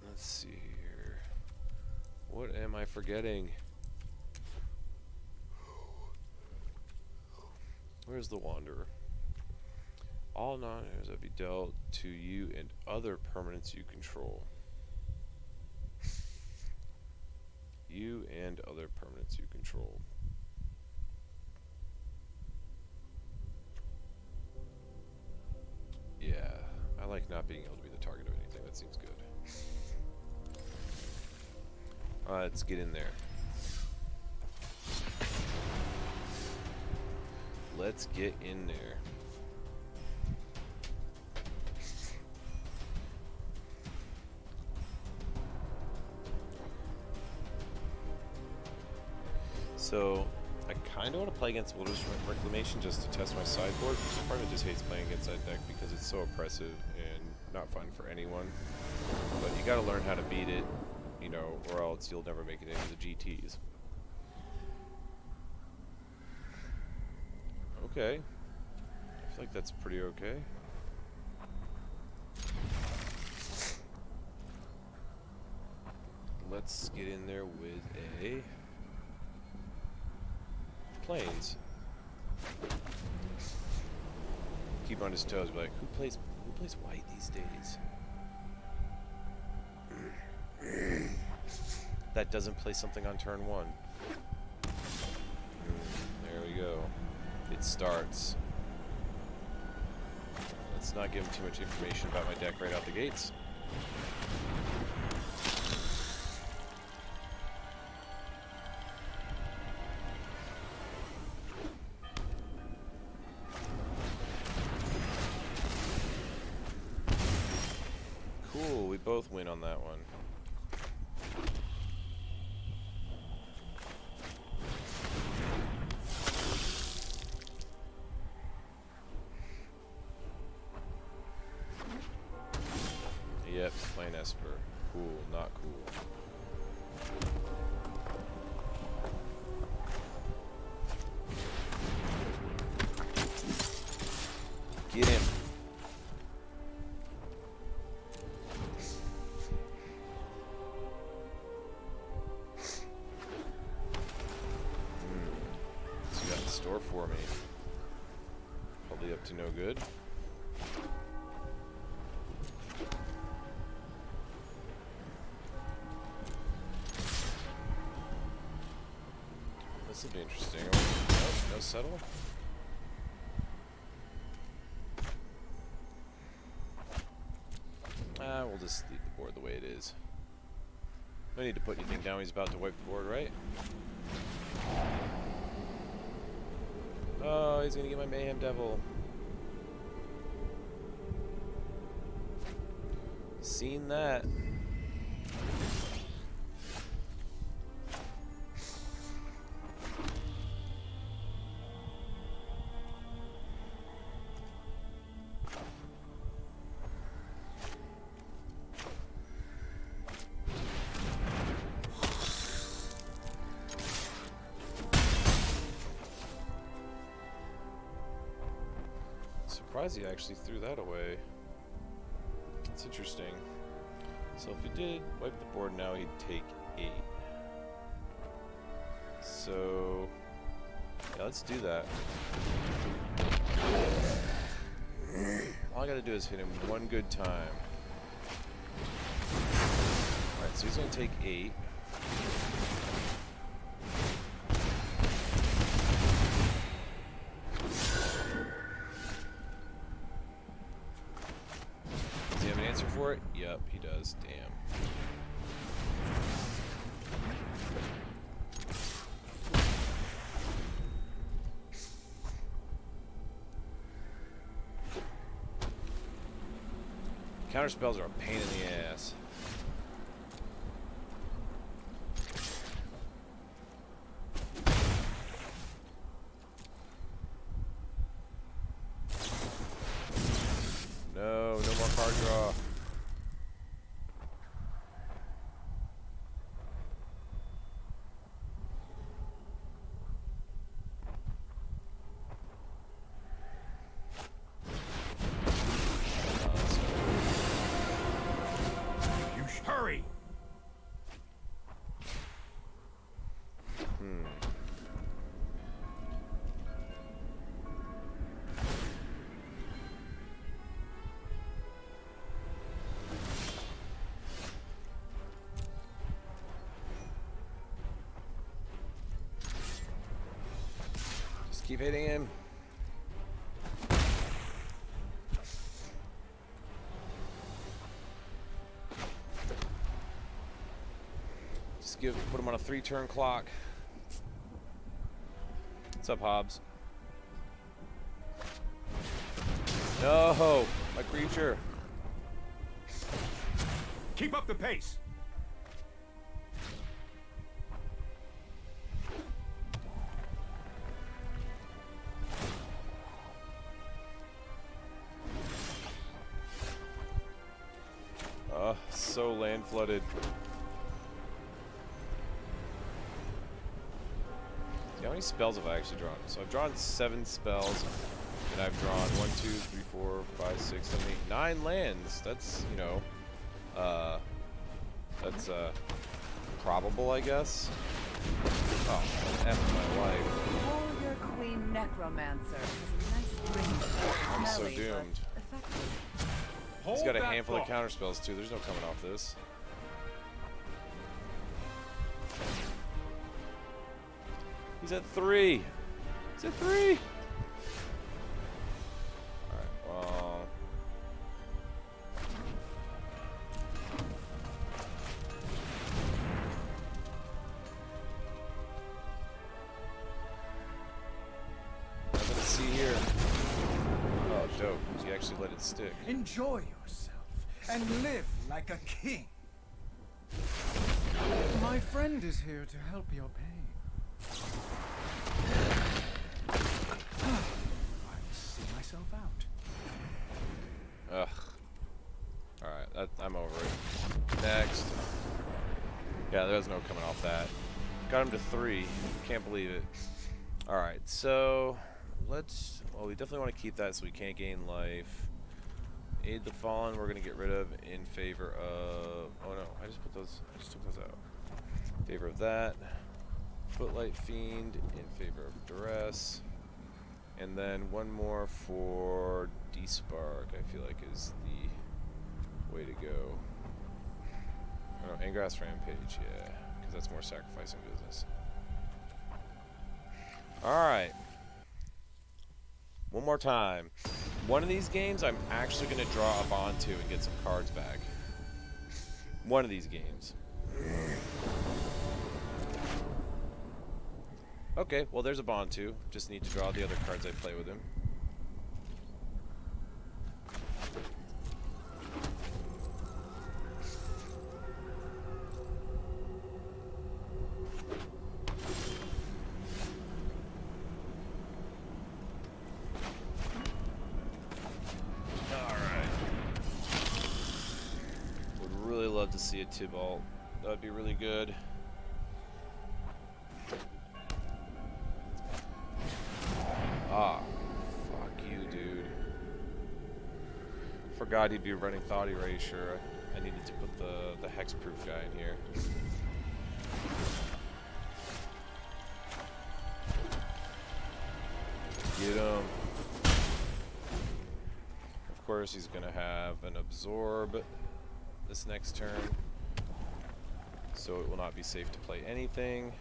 Let's see here. What am I forgetting? Where's the Wanderer? All non-heroes have be dealt to you and other permanents you control. You and other permanents you control. Yeah, I like not being able to be the target of anything. That seems good. Let's get in there. Let's get in there. So, I kind of want to play against Wilderness Reclamation just to test my sideboard. Part of me just hates playing against that deck because it's so oppressive and not fun for anyone. But you gotta learn how to beat it, you know, or else you'll never make it into the GTs. Okay. I feel like that's pretty okay. Let's get in there with a Plains. Keep on his toes, be like, who plays white these days? That doesn't play something on turn 1. There we go. It starts. Let's not give him too much information about my deck right out the gates. Cool, we both win on that one. Yep, plain Esper. Cool, not cool. Get him. What's he got in store for me? Probably up to no good. This will be interesting. Nope, no settle. We'll just leave the board the way it is. No need to put anything down. He's about to wipe the board, right? Oh, he's gonna get my Mayhem Devil. Seen that. Surprised he actually threw that away. That's interesting. So if he did wipe the board now, he'd take 8. So yeah, let's do that. All I gotta do is hit him one good time. Alright, so he's gonna take 8. For it? Yep, he does. Damn. Counter spells are a pain in the ass. No more card draw. Hurry! Just keep hitting him. Put him on a 3-turn clock. What's up, Hobbs? No, my creature. Keep up the pace! So land flooded. See, how many spells have I actually drawn? So I've drawn 7 spells, and I've drawn 1, 2, 3, 4, 5, 6, 7, 8, 9 lands. That's, you know, that's probable, I guess. Oh, F my life. Warrior Queen Necromancer has a nice ring. I'm so Smelly, but doomed. effective. He's got a that handful of thought. counter spells too. There's no coming off this. He's at 3. He's at 3. Alright, well. Nothing to see here. Oh, dope. He actually let it stick. Enjoy yourself and live like a king. My friend is here to help your pain. I'll see myself out. Ugh. Alright, I'm over it. Next. Yeah, there's no coming off that. Got him to 3. Can't believe it. Alright, so let's... Well, we definitely want to keep that so we can't gain life. Aid the Fallen we're going to get rid of in favor of... Oh no, I just took those out. In favor of that. Footlight Fiend in favor of Duress. And then one more for Despark, I feel like is the way to go. Oh no, Ingrass Rampage, yeah. Because that's more sacrificing business. Alright. One more time. One of these games I'm actually going to draw a bond to and get some cards back. One of these games. Okay, well there's a bond too. Just need to draw the other cards I play with him. Love to see a Tibalt. That would be really good. Ah, fuck you, dude. Forgot he'd be running Thought Erasure. I needed to put the hexproof guy in here. Get him. Of course, he's gonna have an absorb this next turn, so it will not be safe to play anything.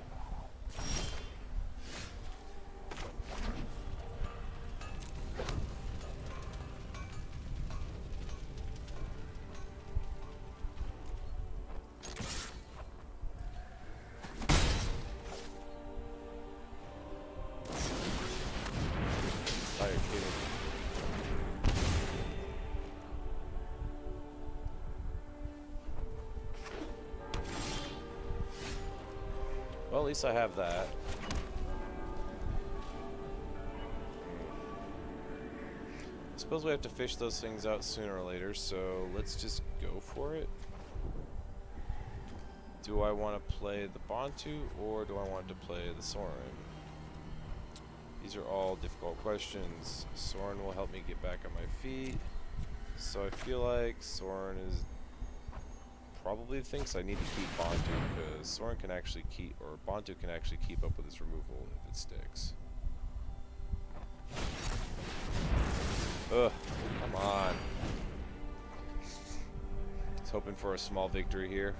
least I have that. I suppose we have to fish those things out sooner or later, so let's just go for it. Do I want to play the Bantu or do I want to play the Soren? These are all difficult questions. Soren will help me get back on my feet. So I feel like Soren is probably thinks I need to keep Bantu because Soren can actually keep, or Bantu can actually keep up with his removal if it sticks. Ugh, come on. I was hoping for a small victory here.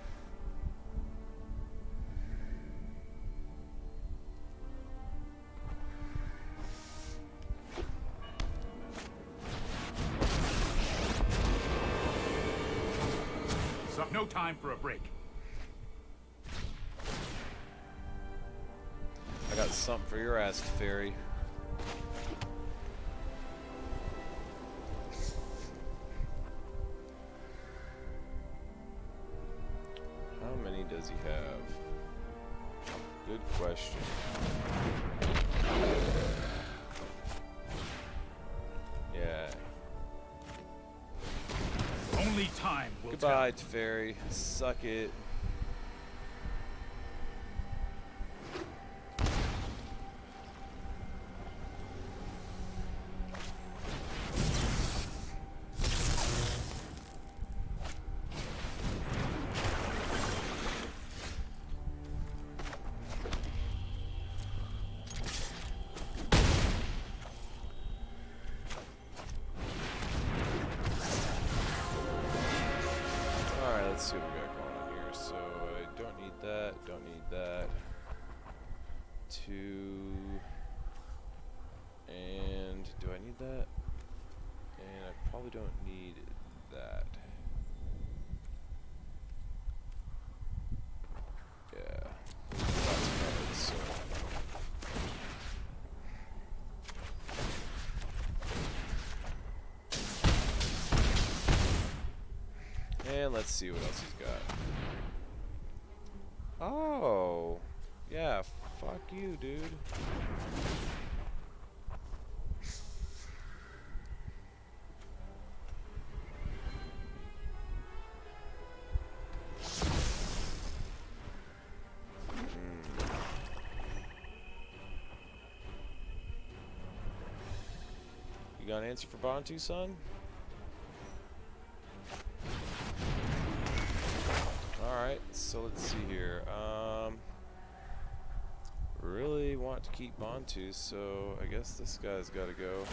No time for a break. I got something for your ass, Fairy. How many does he have? Good question. Yeah. Only time will Goodbye, Teferi. Suck it. Let's see what we got going on here. So I don't need that, don't need that. 2. And do I need that? And I probably don't need that. Yeah. That's covered, so. And let's see what else he's got. Oh, yeah, fuck you, dude. You got an answer for Bantu, son? Alright, so let's see here. Really want to keep Bantu, so I guess this guy's gotta go.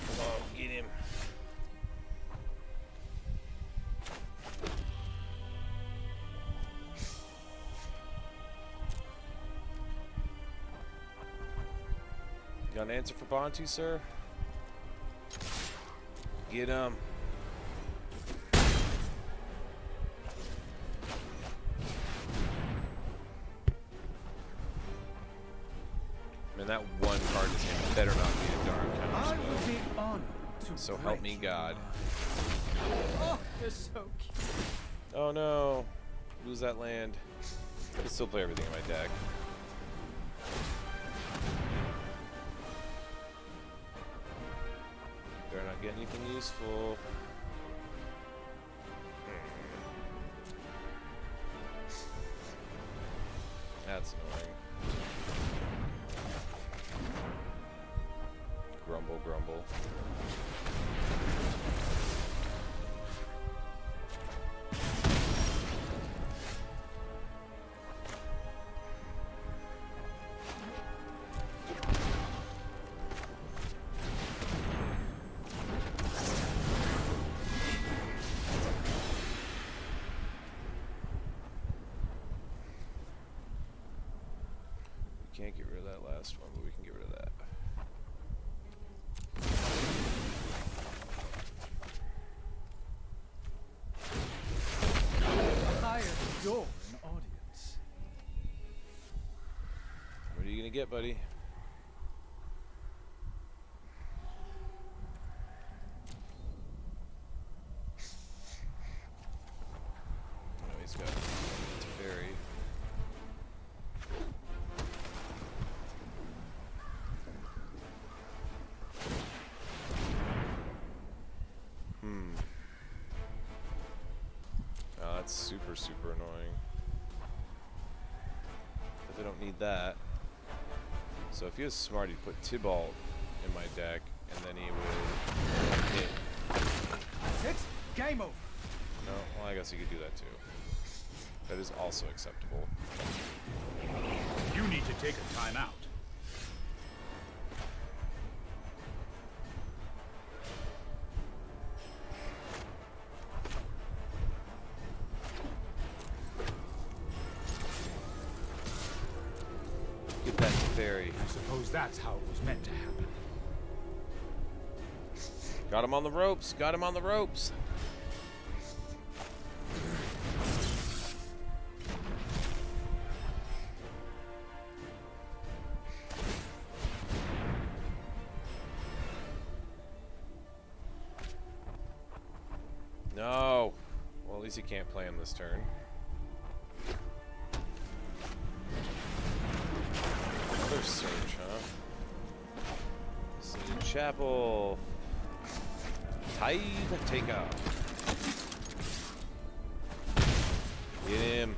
Come on, get him. Got an answer for Bantu, sir? Get him. Man, that one card in this game better not be a darn I counter will spell. be honored to So help break me God. Oh, you're so cute. Oh no. Lose that land. I can still play everything in my deck. Better not get anything useful. That's annoying. Grumble, grumble. Can't get rid of that last one, but we can get rid of that. I adore an audience. What are you gonna get, buddy? that's super, super annoying. But they don't need that. So if he was smart, he'd put Tybalt in my deck, and then he would hit. It's game over. No, well, I guess he could do that too. That is also acceptable. You need to take a time out. Get that fairy. I suppose that's how it was meant to happen. Got him on the ropes. Got him on the ropes. No. Well, at least he can't play him this turn. Another Surge, huh? City Chapel. Tide Takeout. Get him.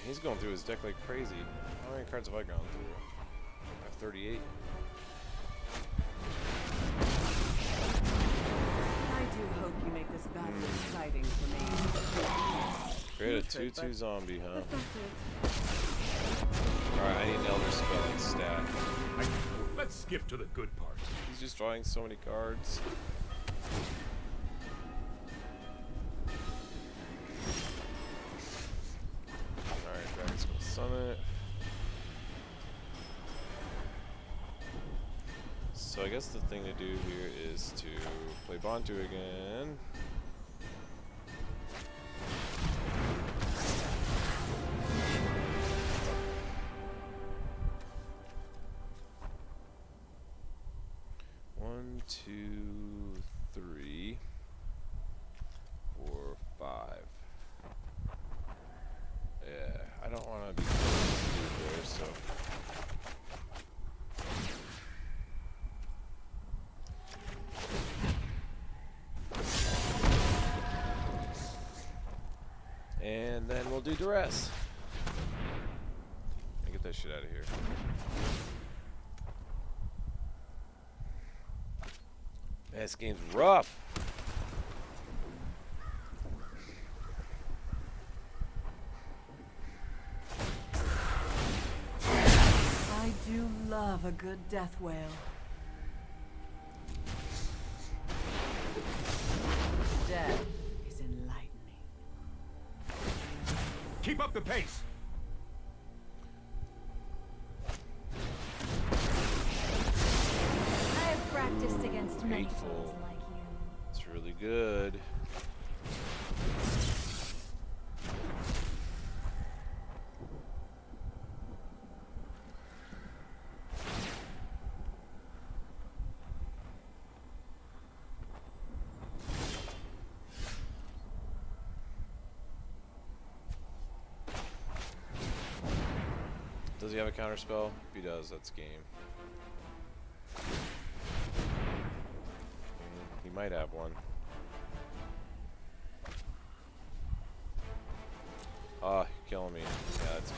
He's going through his deck like crazy. How many cards have I gone through? I have 38. I do hope you make this battle exciting for me. Create a Putrid, 2/2 zombie, huh? Effective. Alright, I need an Elder Spelling stat. Let's skip to the good part. He's just drawing so many cards. Alright, Dragon Skull Summit. So I guess the thing to do here is to play Bantu again. One, two, three, 4, 5. Yeah, I don't want to be there, so. And then we'll do Duress. Get that shit out of here. Man, this game's rough. I do love a good death wail. Death is enlightening. Keep up the pace. I have practiced against many Hateful. foes like you. It's really good. Does he have a counter spell? If he does, that's game. He might have one. Oh, you're killing me. Yeah, that's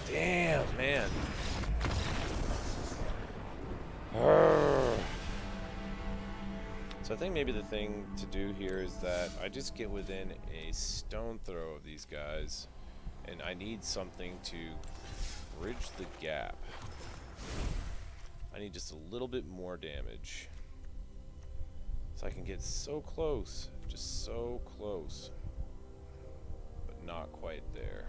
damn, man. Arrgh. So I think maybe the thing to do here is that I just get within a stone throw of these guys, and I need something to bridge the gap. I need just a little bit more damage. So I can get so close, just so close, but not quite there.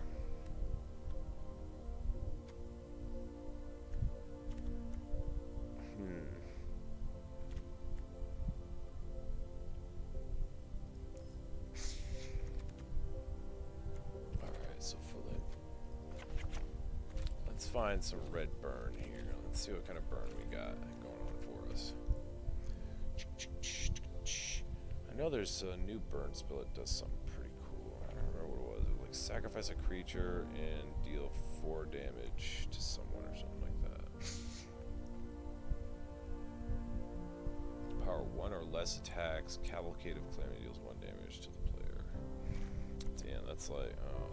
Alright, so for the... Let's find some red burn here. Let's see what kind of burn we got going on for us. I know there's a new burn spell that does something pretty cool. I don't remember what it was. It was like sacrifice a creature and deal 4 damage to someone or something like that. less attacks. Cavalcade of Calamity deals 1 damage to the player. Damn, that's like, oh,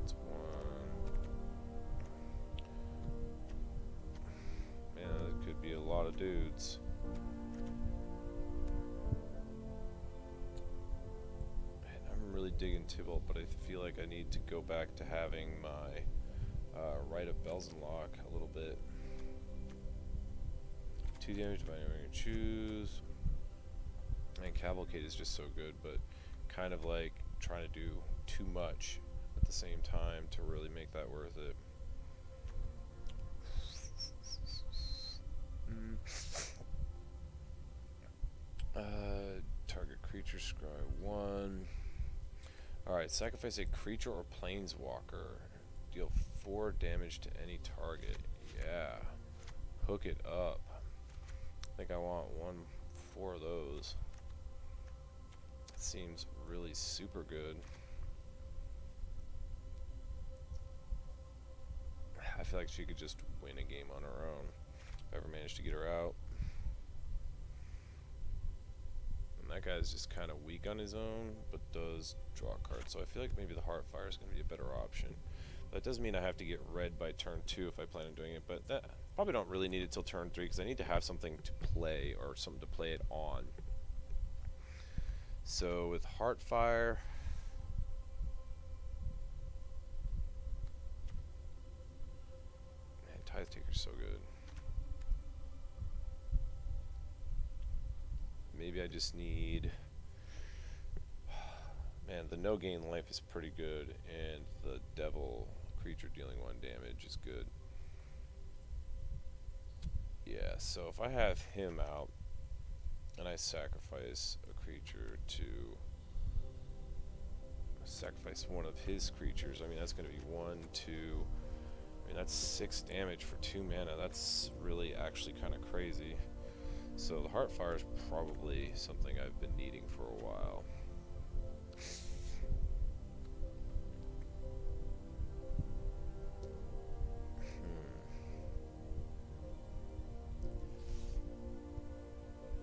it's 1. Man, that could be a lot of dudes. Man, I'm really digging Tybalt, but I feel like I need to go back to having my Rite of Belzenlock a little bit. 2 damage by anyone you choose. And Cavalcade is just so good, but kind of like trying to do too much at the same time to really make that worth it. Target creature, scry 1. Alright, sacrifice a creature or planeswalker. Deal 4 damage to any target. Yeah. Hook it up. I think I want 4 of those. Seems really super good. I feel like she could just win a game on her own. If I ever managed to get her out. And that guy's just kind of weak on his own, but does draw cards. So I feel like maybe the Heartfire is going to be a better option. That doesn't mean I have to get red by turn 2 if I plan on doing it, but that probably don't really need it till turn 3 because I need to have something to play or something to play it on. So with Heartfire, man, Tithe Taker's so good. Maybe I just need, man, the no gain life is pretty good, and the devil creature dealing 1 damage is good. Yeah, so if I have him out and I sacrifice a creature to sacrifice one of his creatures, I mean that's going to be 1, 2, I mean that's 6 damage for 2 mana. That's really actually kind of crazy. So the Heartfire is probably something I've been needing for a while.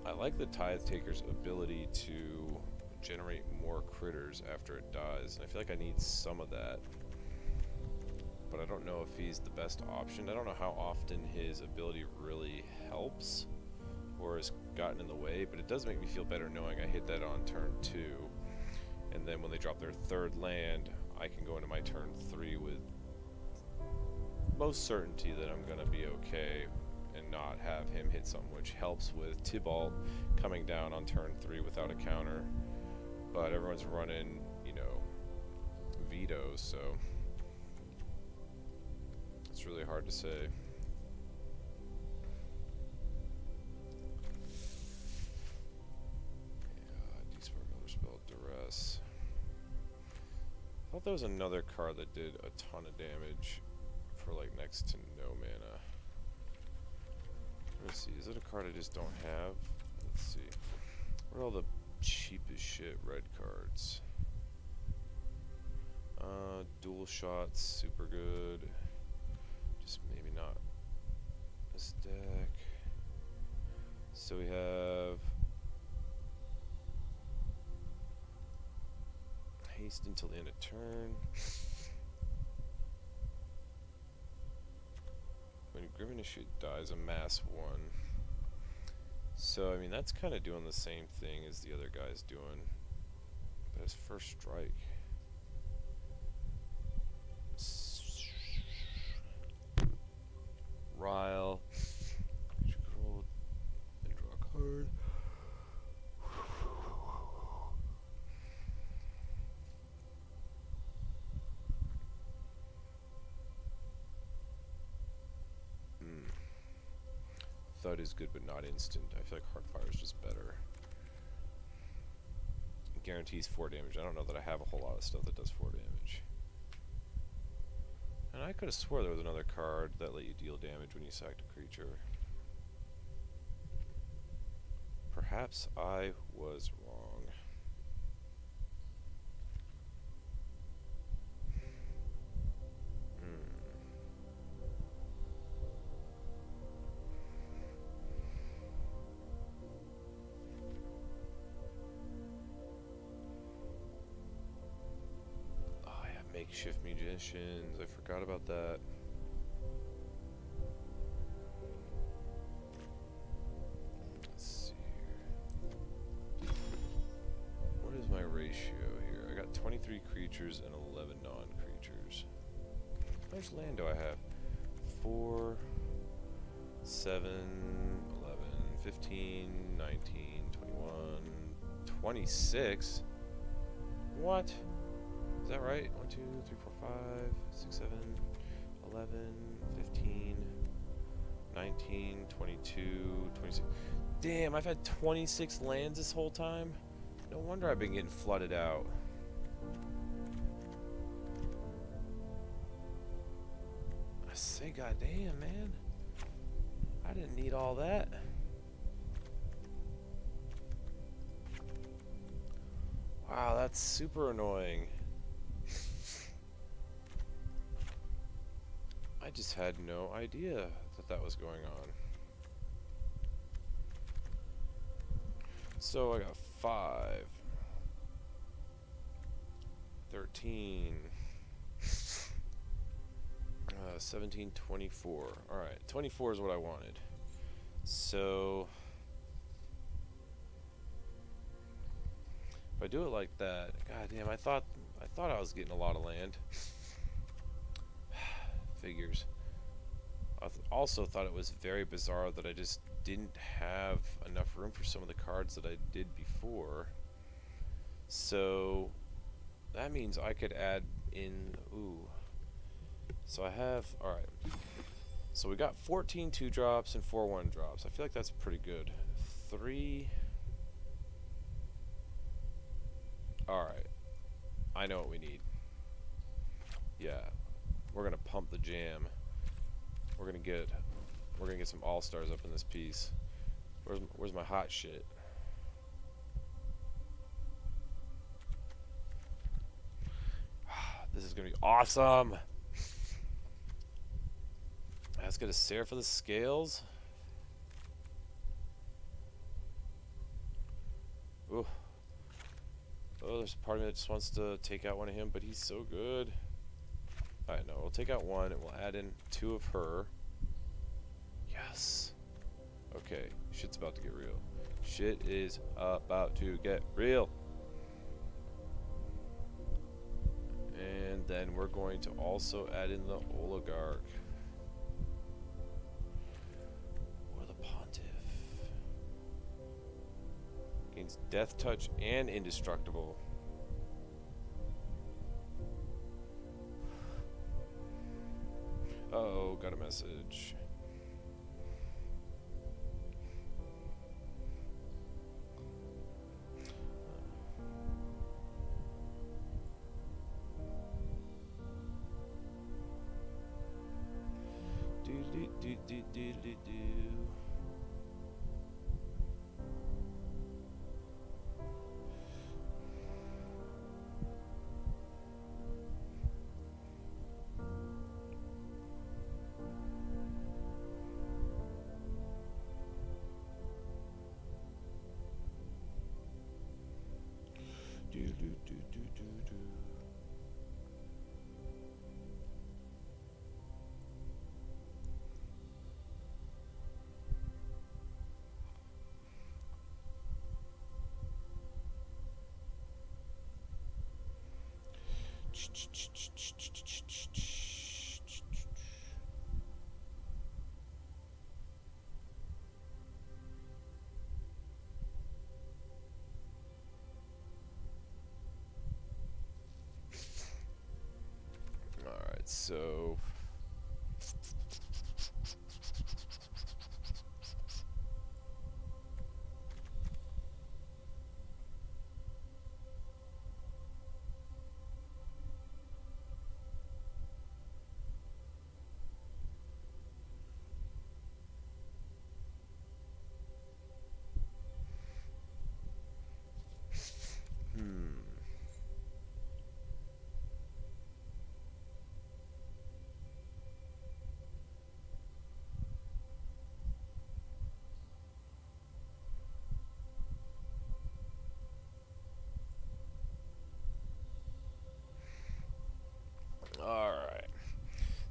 I like the Tithe Taker's ability to generate more critters after it dies, and I feel like I need some of that. But I don't know if he's the best option. I don't know how often his ability really helps or has gotten in the way, but it does make me feel better knowing I hit that on turn 2, and then when they drop their 3rd land, I can go into my turn 3 with most certainty that I'm gonna be okay and not have him hit something, which helps with Tybalt coming down on turn 3 without a counter. But everyone's running, you know, vetoes, so it's really hard to say. Despark another spell, Duress. I thought there was another card that did a ton of damage for like next to no mana. Let me see, is it a card I just don't have? Let's see. What are all the cheapest shit red cards? Dual Shots, super good. Just maybe not this deck. So we have haste until the end of turn. When Grim Initiate dies, amass 1. So, I mean, that's kind of doing the same thing as the other guy's doing. But his first strike. Ryle. Control. And draw a card. Thud is good, but not instant. I feel like Heartfire is just better. It guarantees 4 damage. I don't know that I have a whole lot of stuff that does 4 damage. And I could have swore there was another card that let you deal damage when you sacked a creature. Perhaps I was wrong. Makeshift munitions. I forgot about that. Let's see here. What is my ratio here? I got 23 creatures and 11 non-creatures. How much land do I have? 4, 7, 11, 15, 19, 21, 26? What? Is that right? 1, 2, 3, 4, 5, 6, 7, 11, 15, 19, 22, 26. Damn, I've had 26 lands this whole time? No wonder I've been getting flooded out. I say, goddamn, man. I didn't need all that. Wow, that's super annoying. I just had no idea that that was going on. So I got 5, 13, 17, 24. Alright, 24 is what I wanted. So if I do it like that, god damn, I thought I was getting a lot of land. Figures. I also thought it was very bizarre that I just didn't have enough room for some of the cards that I did before. So that means I could add in, ooh. So I have, alright. So we got 14 2-drops and 4 1-drops. I feel like that's pretty good. 3. Alright. I know what we need. Yeah. We're gonna pump the jam. We're gonna get some all-stars up in this piece. Where's my hot shit? This is gonna be awesome. Let's get a Seraph for the scales. Ooh. Oh, there's a part of me that just wants to take out one of him, but he's so good. Alright, no, we'll take out one and we'll add in 2 of her. Yes. Okay, shit's about to get real. Shit is about to get real. And then we're going to also add in the Oligarch. Or the Pontiff. Gains Death Touch and Indestructible. Uh-oh, got a message. Do. Alright, so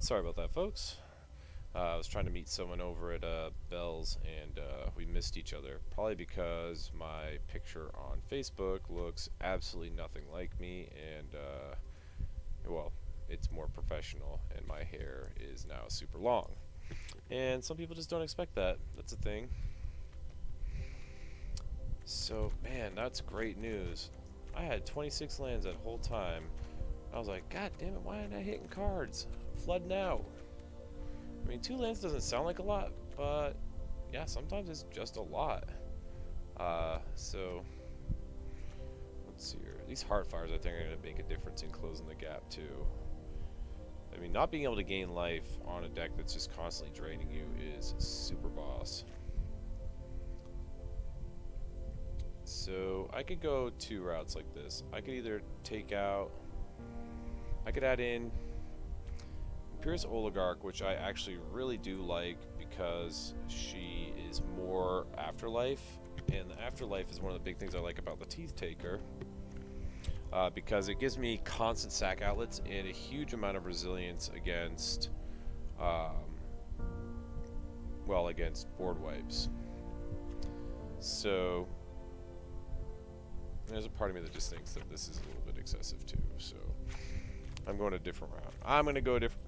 Sorry about that, folks. I was trying to meet someone over at Bell's, and we missed each other. Probably because my picture on Facebook looks absolutely nothing like me, and well, it's more professional, and my hair is now super long. And some people just don't expect that. That's a thing. So, man, that's great news. I had 26 lands that whole time. I was like, God damn it, why am I hitting cards? Flooding out. I mean, 2 lands doesn't sound like a lot, but yeah, sometimes it's just a lot. So let's see here. These Heartfires, I think, are going to make a difference in closing the gap too. I mean, not being able to gain life on a deck that's just constantly draining you is super boss. So I could go 2 routes like this. I could either take out, I could add in Imperious Oligarch, which I actually really do like because she is more Afterlife, and the Afterlife is one of the big things I like about the Teeth Taker, because it gives me constant sack outlets and a huge amount of resilience against, well, against board wipes. So there's a part of me that just thinks that this is a little bit excessive too, so I'm going a different route. I'm going to go different.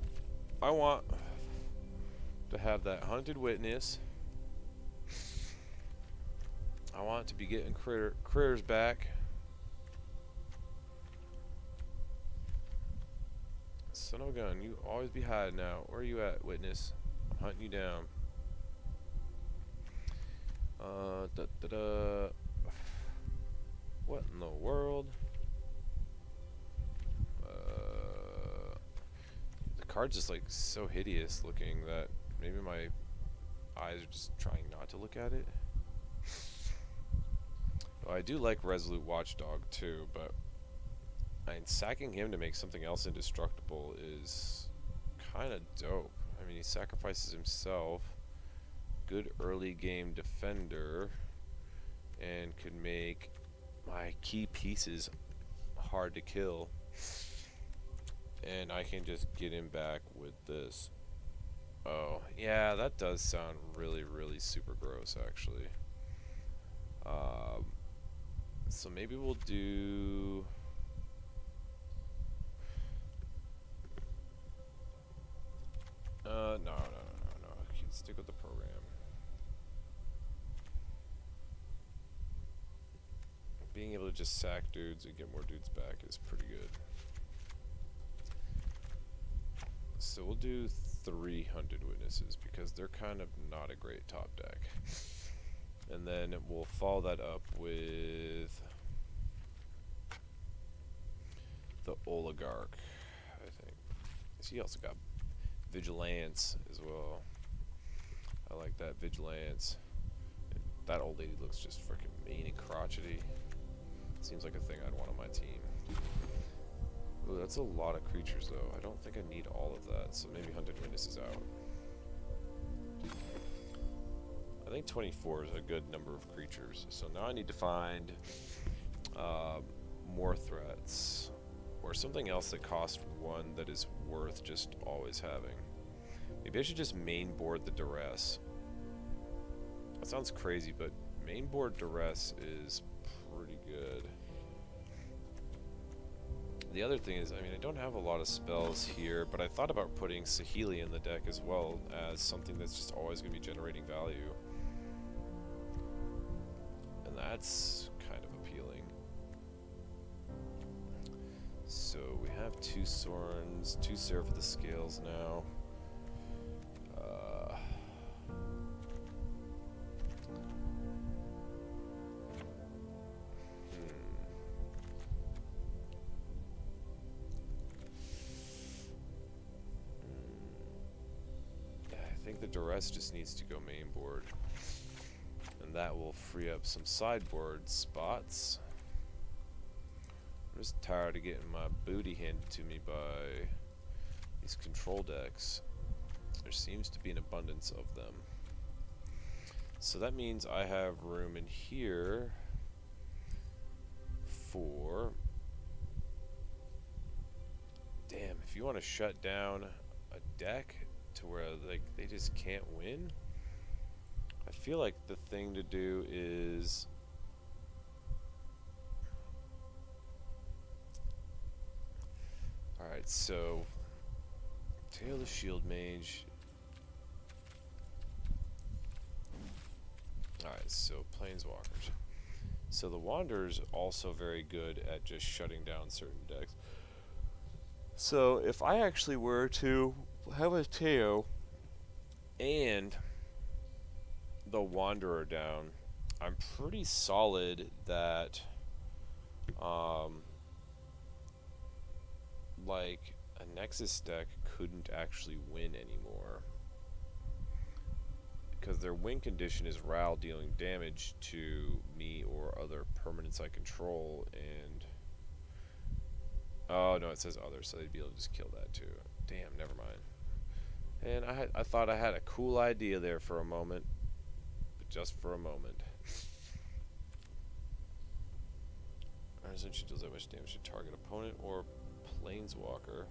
I want to have that Hunted Witness. I want to be getting critters back. Son of a gun, you always be hiding now. Where are you at, Witness? I'm hunting you down. What in the world? The card's just like so hideous looking that maybe my eyes are just trying not to look at it. Well, I do like Resolute Watchdog too, but I mean, sacking him to make something else indestructible is kind of dope. I mean, he sacrifices himself, good early game defender, and could make my key pieces hard to kill. And I can just get him back with this. Oh, yeah, that does sound really, really super gross, actually. So maybe we'll do... No. Stick with the program. Being able to just sack dudes and get more dudes back is pretty good. So we'll do 3 Hunted Witnesses because they're kind of not a great top deck. And then we'll follow that up with the Oligarch, I think. So he also got Vigilance as well. I like that Vigilance. That old lady looks just freaking mean and crotchety. Seems like a thing I'd want on my team. Ooh, that's a lot of creatures though. I don't think I need all of that, so maybe Hunted Witness is out. I think 24 is a good number of creatures, so now I need to find more threats or something else that costs 1 that is worth just always having. Maybe I should just main board the Duress. That sounds crazy, but main board Duress is pretty good. The other thing is, I mean, I don't have a lot of spells here, but I thought about putting Saheeli in the deck as well as something that's just always going to be generating value. And that's kind of appealing. So we have 2 Sorns, 2 Seraph of the Scales now. I think the Duress just needs to go main board, and that will free up some sideboard spots. I'm just tired of getting my booty handed to me by these control decks. There seems to be an abundance of them. So that means I have room in here for... Damn, if you want to shut down a deck to where like they just can't win. I feel like the thing to do is alright, so Tail the Shield Mage. Alright, so Planeswalkers. So the Wanderer's also very good at just shutting down certain decks. So if I actually were to have a Teo and the Wanderer down, I'm pretty solid that like a Nexus deck couldn't actually win anymore, because their win condition is Ral dealing damage to me or other permanents I control, and oh no, it says other, so they'd be able to just kill that too. Damn, never mind. And I thought I had a cool idea there for a moment, but just for a moment. When she deals that much damage to target opponent or Planeswalker.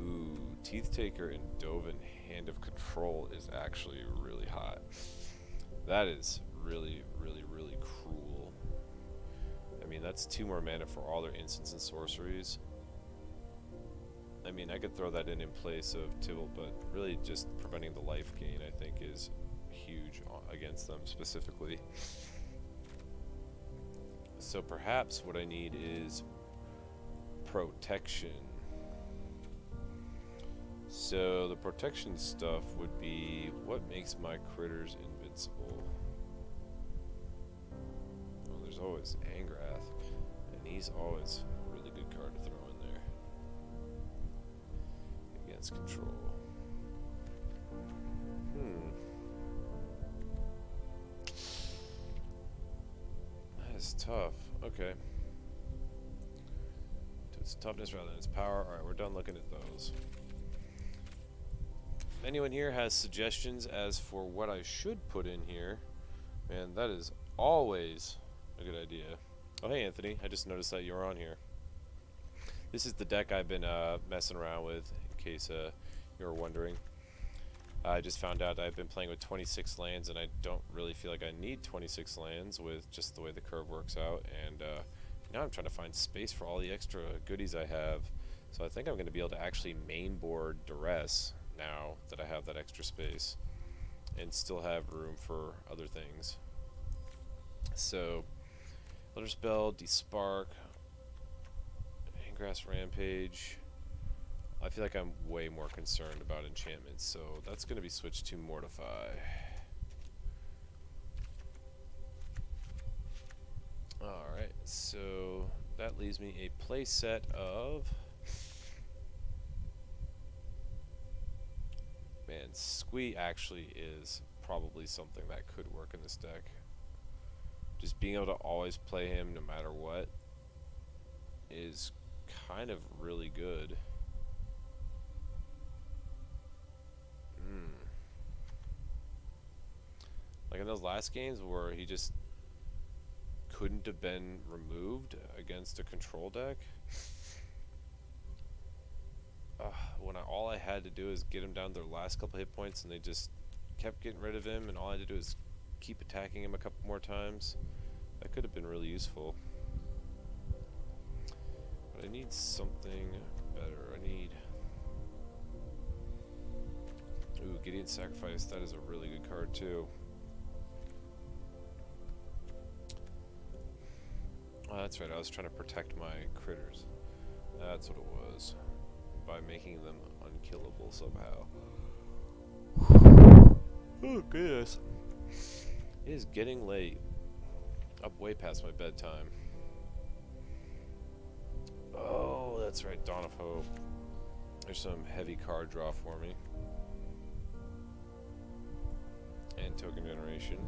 Ooh, Teeth Taker and Dovin Hand of Control is actually really hot. That is really, really, really cruel. I mean, that's 2 more mana for all their instants and sorceries. I mean, I could throw that in place of Tibble, but really just preventing the life gain, I think, is huge against them specifically. So perhaps what I need is protection. So the protection stuff would be what makes my critters invincible. Well, there's always Angrath, and he's always a really good card to throw in there against control. That's tough. Okay. So it's toughness rather than its power. Alright, we're done looking at those. If anyone here has suggestions as for what I should put in here, man, that is always a good idea. Oh, hey, Anthony. I just noticed that you were on here. This is the deck I've been messing around with, in case you were wondering. I just found out I've been playing with 26 lands, and I don't really feel like I need 26 lands with just the way the curve works out. And now I'm trying to find space for all the extra goodies I have. So I think I'm going to be able to actually main board Duress now that I have that extra space, and still have room for other things. So, Elder Spell, Despark, Ingrass Rampage. I feel like I'm way more concerned about enchantments, so that's going to be switched to Mortify. Alright, so that leaves me a play set of... Man, Squee actually is probably something that could work in this deck. Just being able to always play him no matter what is kind of really good. Like in those last games where he just couldn't have been removed against a control deck. When all I had to do is get him down to their last couple hit points, and they just kept getting rid of him, and all I had to do is keep attacking him a couple more times. That could have been really useful. But I need something better. I need... Ooh, Gideon's Sacrifice. That is a really good card, too. Oh, that's right. I was trying to protect my critters. That's what it was. By making them unkillable somehow. Oh, goodness. It is getting late. Up way past my bedtime. Oh, that's right. Dawn of Hope. There's some heavy card draw for me. And token generation.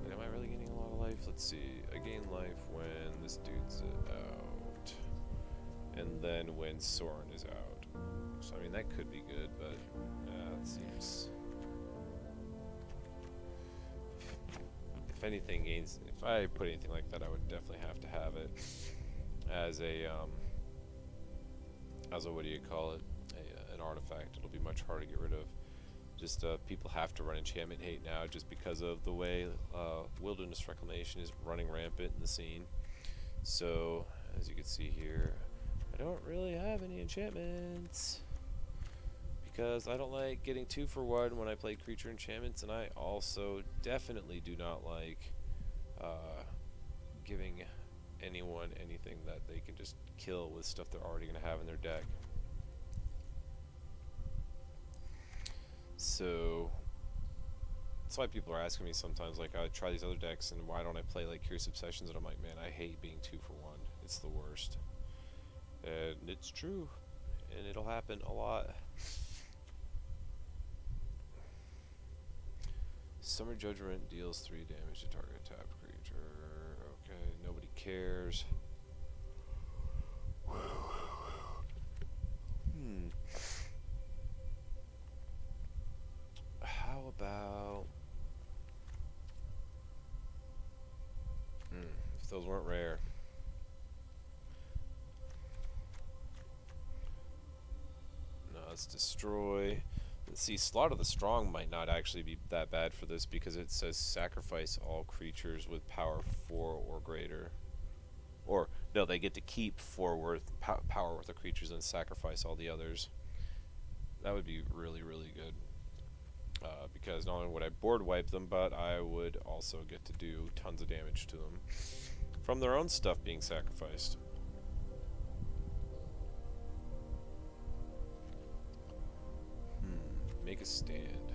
And am I really gaining a lot of life? Let's see. I gain life when this dude's out. And then when Sorin is out. So, I mean, that could be good, but it seems... anything gains, if I put anything like that, I would definitely have to have it as a what do you call it? An artifact. It'll be much harder to get rid of. Just people have to run enchantment hate now, just because of the way wilderness reclamation is running rampant in the scene. So, as you can see here, I don't really have any enchantments because I don't like getting 2 for 1 when I play creature enchantments, and I also definitely do not like giving anyone anything that they can just kill with stuff they're already going to have in their deck. So that's why people are asking me sometimes, like, I try these other decks and why don't I play like Curious Obsessions, and I'm like, man, I hate being 2 for 1. It's the worst. And it's true, and it'll happen a lot. Summer Judgment deals 3 damage to target tapped creature. Okay, nobody cares. How about... if those weren't rare. No, let's destroy. Let's see, Slaughter the Strong might not actually be that bad for this because it says sacrifice all creatures with power 4 or greater. Or, no, they get to keep 4 power worth of creatures and sacrifice all the others. That would be really, really good. Because not only would I board wipe them, but I would also get to do tons of damage to them from their own stuff being sacrificed. Make a stand.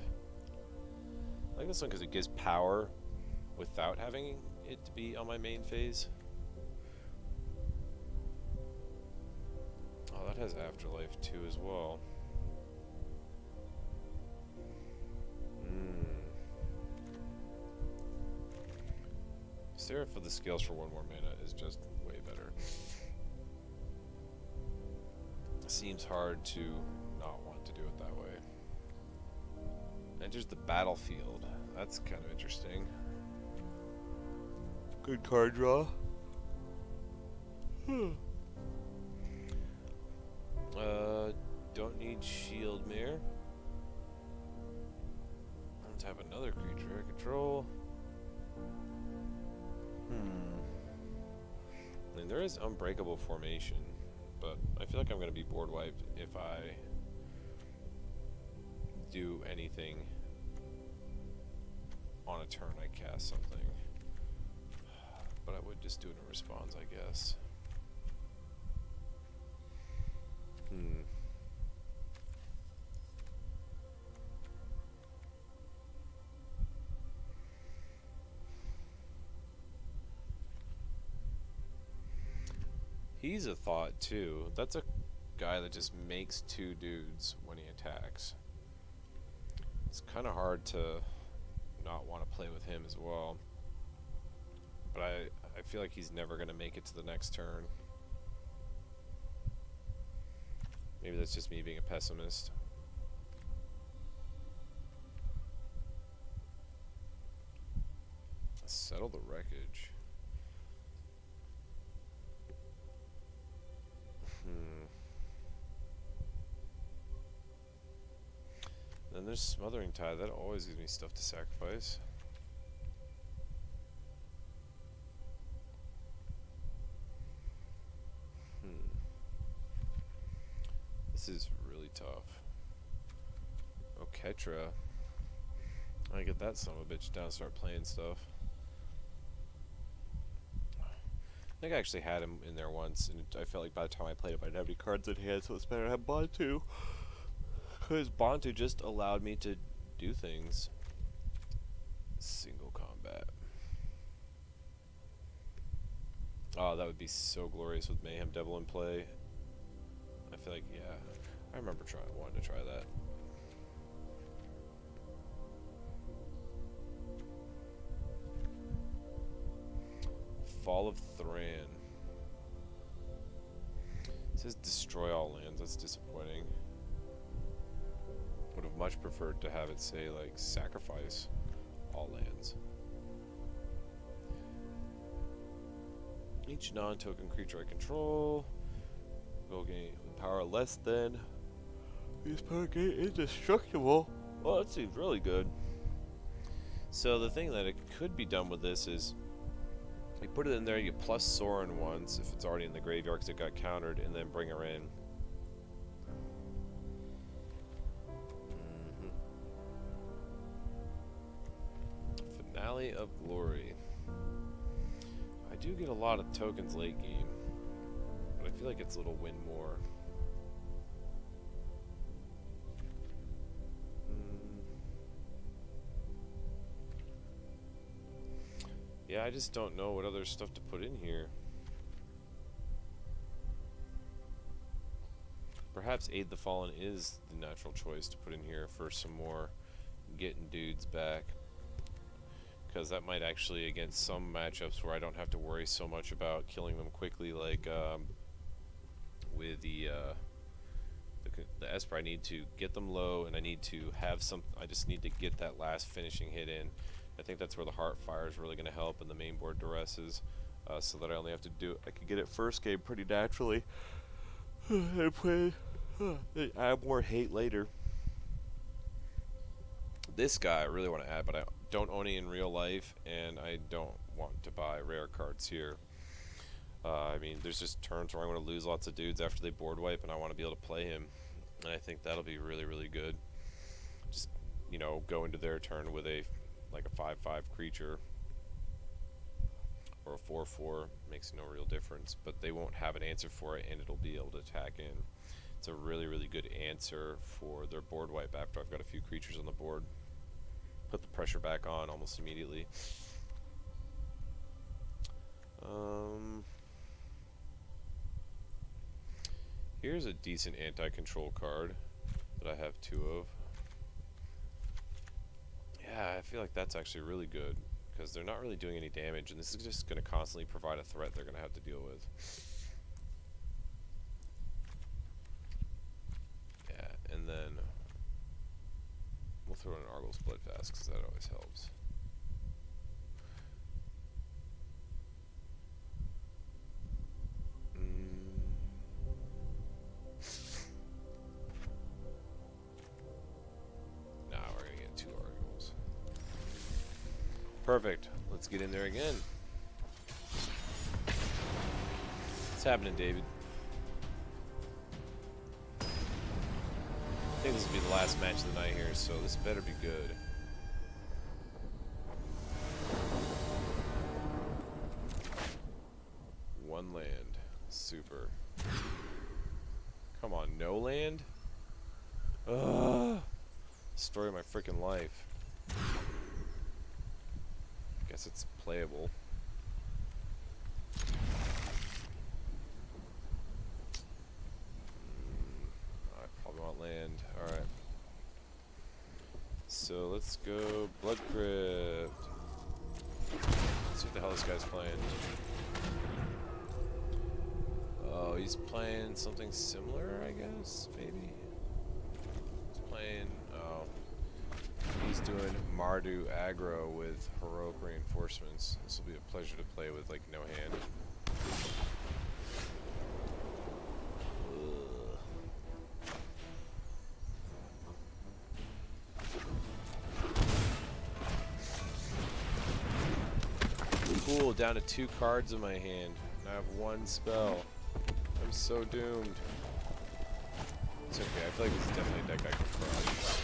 I like this one because it gives power without having it to be on my main phase. Oh, that has Afterlife too as well. Seraph for the scales for 1 more mana is just way better. Seems hard to not want to do it that way. Enters the battlefield. That's kind of interesting. Good card draw. Don't need Shield Mirror. Let's have another creature I control. I mean, there is Unbreakable Formation, but I feel like I'm going to be board wiped if I do anything on a turn I cast something. But I would just do it in response, I guess. He's a thought too. That's a guy that just makes 2 dudes when he attacks. It's kind of hard to not want to play with him as well. But I feel like he's never going to make it to the next turn. Maybe that's just me being a pessimist. Settle the Wreckage. Then there's Smothering Tide. That always gives me stuff to sacrifice. This is really tough. Oketra. I get that son of a bitch down and start playing stuff. I think I actually had him in there once, and I felt like by the time I played it, I didn't have any cards in hand, so it's better to have Bantu. Because Bantu just allowed me to do things. Single combat. Oh, that would be so glorious with Mayhem Devil in play. I feel like, yeah, I remember wanting to try that. Fall of Thran. It says destroy all lands. That's disappointing. Would have much preferred to have it say, like, sacrifice all lands. Each non-token creature I control will gain power less than these power gain indestructible. Well, that seems really good. So the thing that it could be done with this is you put it in there, you plus Sorin once if it's already in the graveyard because it got countered, and then bring her in. Finale of Glory. I do get a lot of tokens late game, but I feel like it's a little win more. Yeah, I just don't know what other stuff to put in here. Perhaps Aid the Fallen is the natural choice to put in here for some more getting dudes back. Because that might actually, against some matchups where I don't have to worry so much about killing them quickly, like with the Esper, I need to get them low, and I need to have some. I just need to get that last finishing hit in. I think that's where the Heartfire is really going to help, and the main board duresses, so that I only have to do. I can get it first game pretty naturally, and play. Add more hate later. This guy I really want to add, but I don't own it in real life, and I don't want to buy rare cards here. I mean, there's just turns where I'm going to lose lots of dudes after they board wipe, and I want to be able to play him, and I think that'll be really, really good. Just, you know, go into their turn with a like a 5/5 creature or a 4/4 makes no real difference, but they won't have an answer for it, and it'll be able to attack in. It's a really, really good answer for their board wipe after I've got a few creatures on the board. Put the pressure back on almost immediately. Here's a decent anti-control card that I have two of. Yeah, I feel like that's actually really good because they're not really doing any damage, and this is just going to constantly provide a threat they're going to have to deal with. Yeah, and then we'll throw in an Argos Bloodfast because that always helps. Nah, we're going to get 2 Argos. Perfect. Let's get in there again. What's happening, David? I think this will be the last match of the night here, so this better be good. One land. Super. Come on, no land? Ugh. Story of my freaking life. Guess it's playable. I probably want land. Alright. So let's go Blood Crypt. Let's see what the hell this guy's playing. Oh, he's playing something similar, I guess, maybe. He's playing, oh. He's doing Mardu aggro with heroic reinforcements. This will be a pleasure to play with, like, no hand. Cool, down to 2 cards in my hand. And I have 1 spell. I'm so doomed. It's okay, I feel like this is definitely a deck I can crush.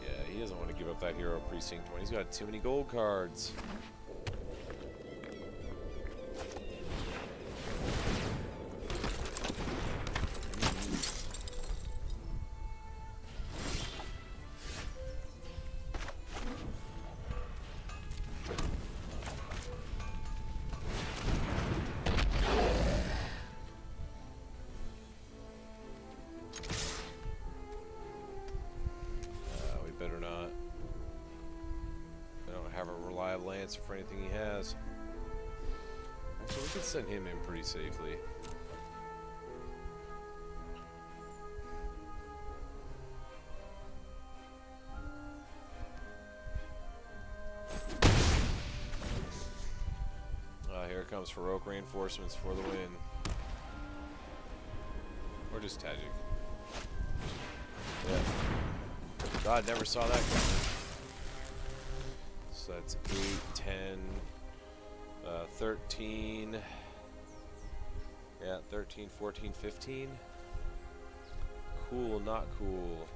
Yeah, he doesn't want to give up that hero precinct when he's got too many gold cards. We better not. I don't have a reliable answer for anything he has. So we could send him in pretty safely. Here comes heroic reinforcements for the win. Or just Tajik. Yeah. God, never saw that coming. So that's 8, 10, 13. Yeah, 13, 14, 15. Cool, not cool.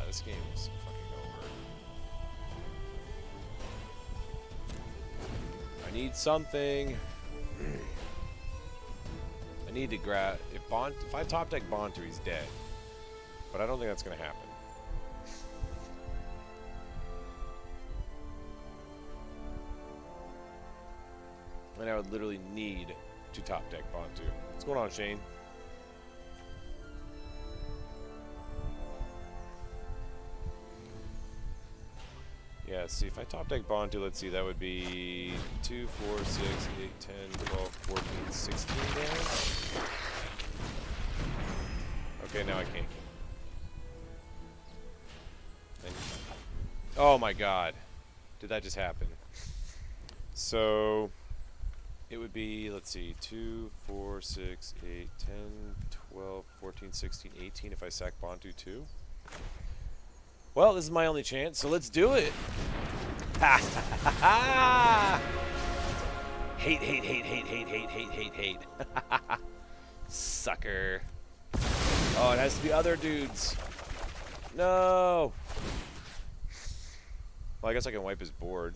This game is fucking over. I need something. I need to grab if I top deck Bontu, he's dead. But I don't think that's gonna happen. And I would literally need to top deck Bontu. What's going on, Shane? Yeah, see, if I top deck Bontu, let's see, that would be 2, 4, 6, 8, 10, 12, 14, 16 damage. Okay, now I can't. Oh my god. Did that just happen? So, it would be, let's see, 2, 4, 6, 8, 10, 12, 14, 16, 18 if I sack Bontu too. Well, this is my only chance, so let's do it. Ha ha ha! Hate, hate, hate, hate, hate, hate, hate, hate, hate. Sucker. Oh, it has to be other dudes. No. Well, I guess I can wipe his board.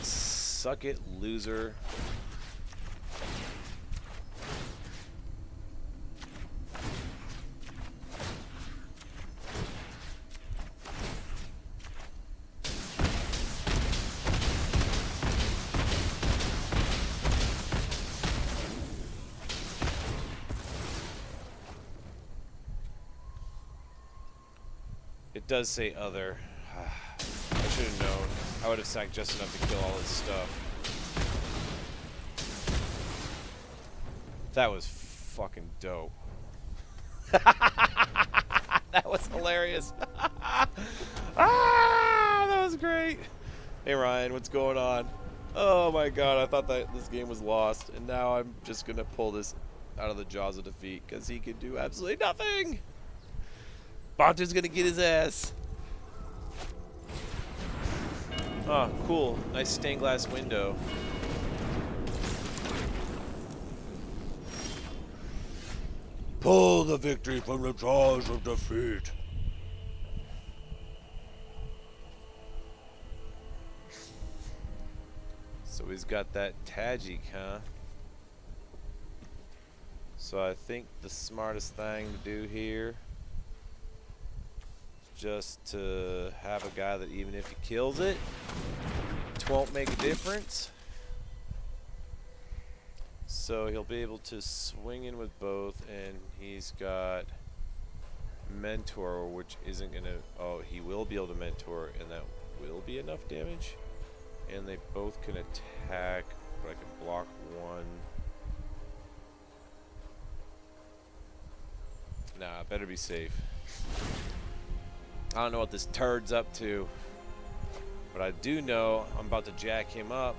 Suck it, loser. It does say other. I should have known. I would have sacked just enough to kill all his stuff. That was fucking dope. That was hilarious. Ah, that was great. Hey Ryan, what's going on? Oh my god, I thought that this game was lost, and now I'm just gonna pull this out of the jaws of defeat because he can do absolutely nothing. Bontu's gonna get his ass. Oh, cool. Nice stained glass window. Pull the victory from the jaws of defeat. So he's got that Tajik, huh? So I think the smartest thing to do here is just to have a guy that even if he kills it, it won't make a difference. So he'll be able to swing in with both, and he's got Mentor, which isn't gonna. Oh, he will be able to Mentor, and that will be enough damage. And they both can attack, but I can block one. Nah, better be safe. I don't know what this turd's up to, but I do know I'm about to jack him up.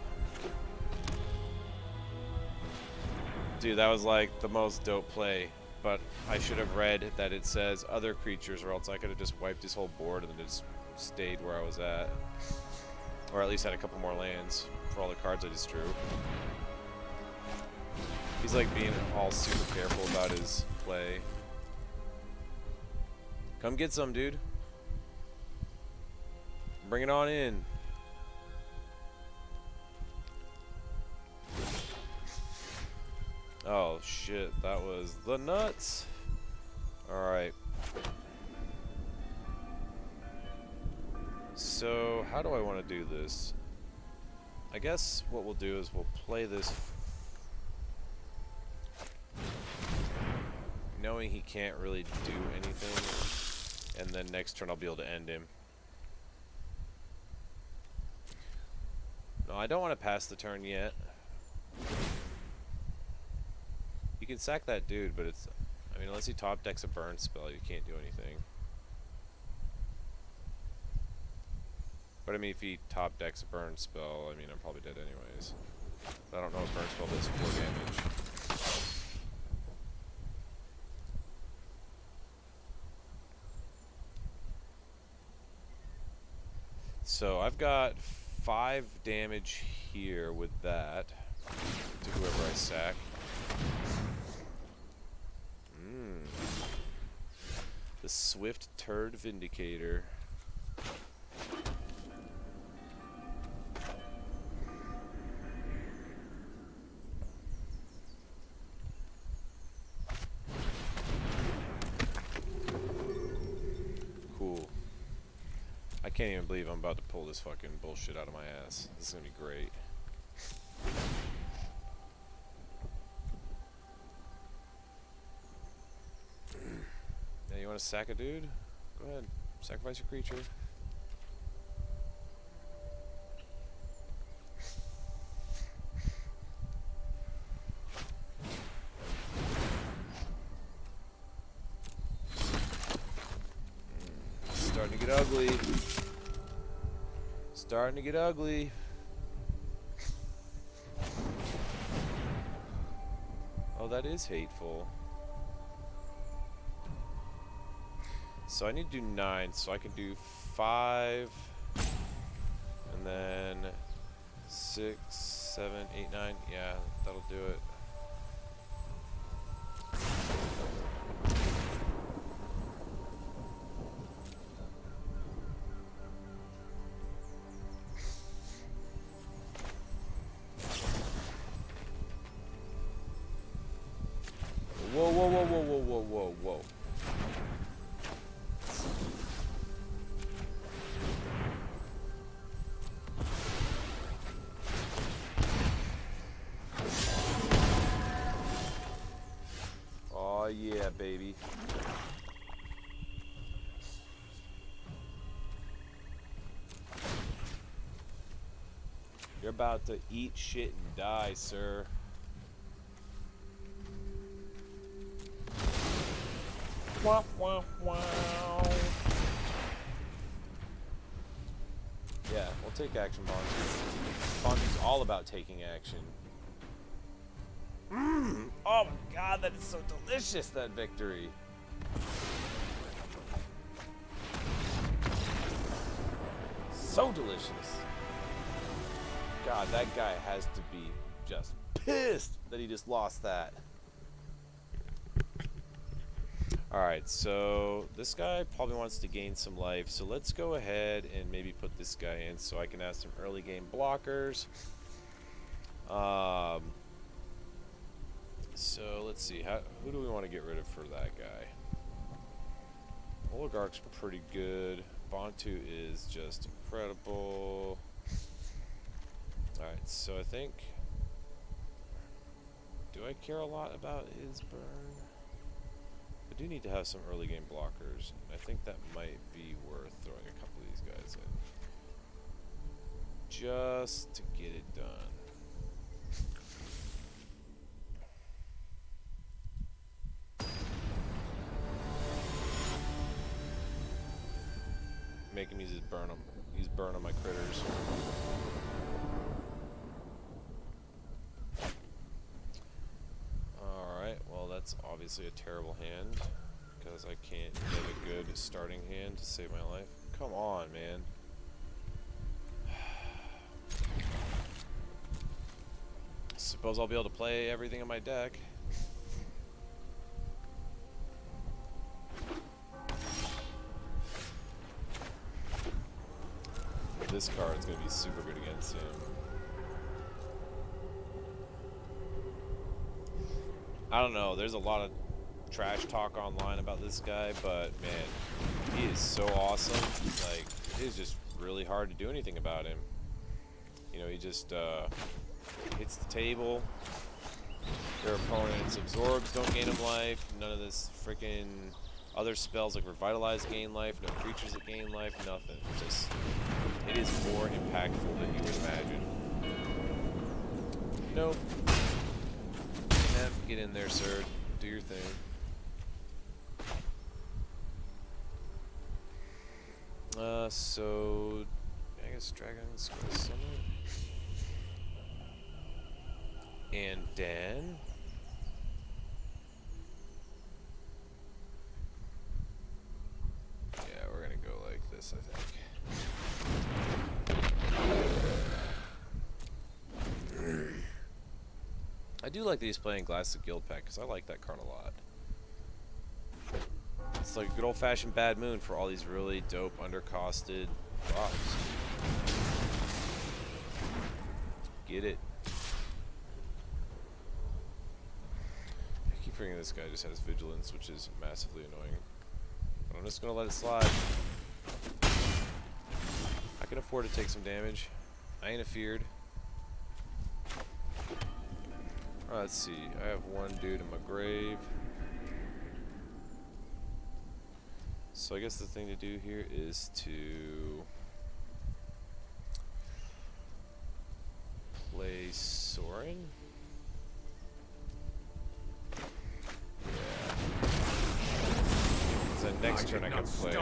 Dude, that was like the most dope play, but I should have read that it says other creatures, or else I could have just wiped his whole board and then just stayed where I was at. Or at least had a couple more lands for all the cards I just drew. He's like being all super careful about his play. Come get some, dude. Bring it on in. Oh shit, that was the nuts. Alright. So, how do I want to do this? I guess what we'll do is we'll play this knowing he can't really do anything, and then next turn I'll be able to end him. No, I don't want to pass the turn yet. You can sack that dude, but it's... I mean, unless he top decks a burn spell, you can't do anything. But I mean, if he top decks a burn spell, I mean, I'm probably dead anyways. But I don't know if burn spell does 4 damage. So I've got 5 damage here with that to whoever I sack. The Swift Turd Vindicator. Cool. I can't even believe I'm about to pull this fucking bullshit out of my ass. This is gonna be great. Yeah, you want to sack a dude? Go ahead. Sacrifice your creature. Starting to get ugly. Starting to get ugly. Oh, that is hateful. So I need to do 9, so I can do 5, and then 6, 7, 8, 9. Yeah, that'll do it. Whoa, whoa, whoa, whoa, whoa, whoa, whoa, whoa. Oh yeah, baby. You're about to eat shit and die, sir. Wah, wah, wow. Yeah, we'll take action, Bonsu. Bonsu's all about taking action. Oh my god, that is so delicious, that victory. So delicious. God, that guy has to be just pissed that he just lost that. Alright, so this guy probably wants to gain some life, so let's go ahead and maybe put this guy in so I can have some early game blockers. So let's see, who do we want to get rid of for that guy? Oligarch's pretty good. Bontu is just incredible. Alright, so I think... Do I care a lot about his burn? I do need to have some early game blockers. I think that might be worth throwing a couple of these guys in. Just to get it done. Make him use his burn 'em. Use burn on my critters. Alright, well that's obviously a terrible hand. Because I can't get a good starting hand to save my life. Come on, man. Suppose I'll be able to play everything in my deck. this card's gonna be super good against him. I don't know, there's a lot of trash talk online about this guy, but man, he is so awesome. Like, it is just really hard to do anything about him. You know, he just hits the table. Their opponents absorbs, don't gain him life. None of this freaking other spells like Revitalize gain life. No creatures that gain life. Nothing. Just, it is more impactful than you would imagine. Nope. Get in there, sir. Do your thing. So I guess dragons go to summon. And then yeah, we're gonna go like this, I think. I do like that he's playing Glass of Guildpact because I like that card a lot. It's like a good old-fashioned Bad Moon for all these really dope undercosted drops. Get it. I keep forgetting this guy just has Vigilance, which is massively annoying. But I'm just gonna let it slide. I can afford to take some damage. I ain't afeared. Let's see, I have one dude in my grave. So I guess the thing to do here is to play Sorin. Yeah. So next turn I can play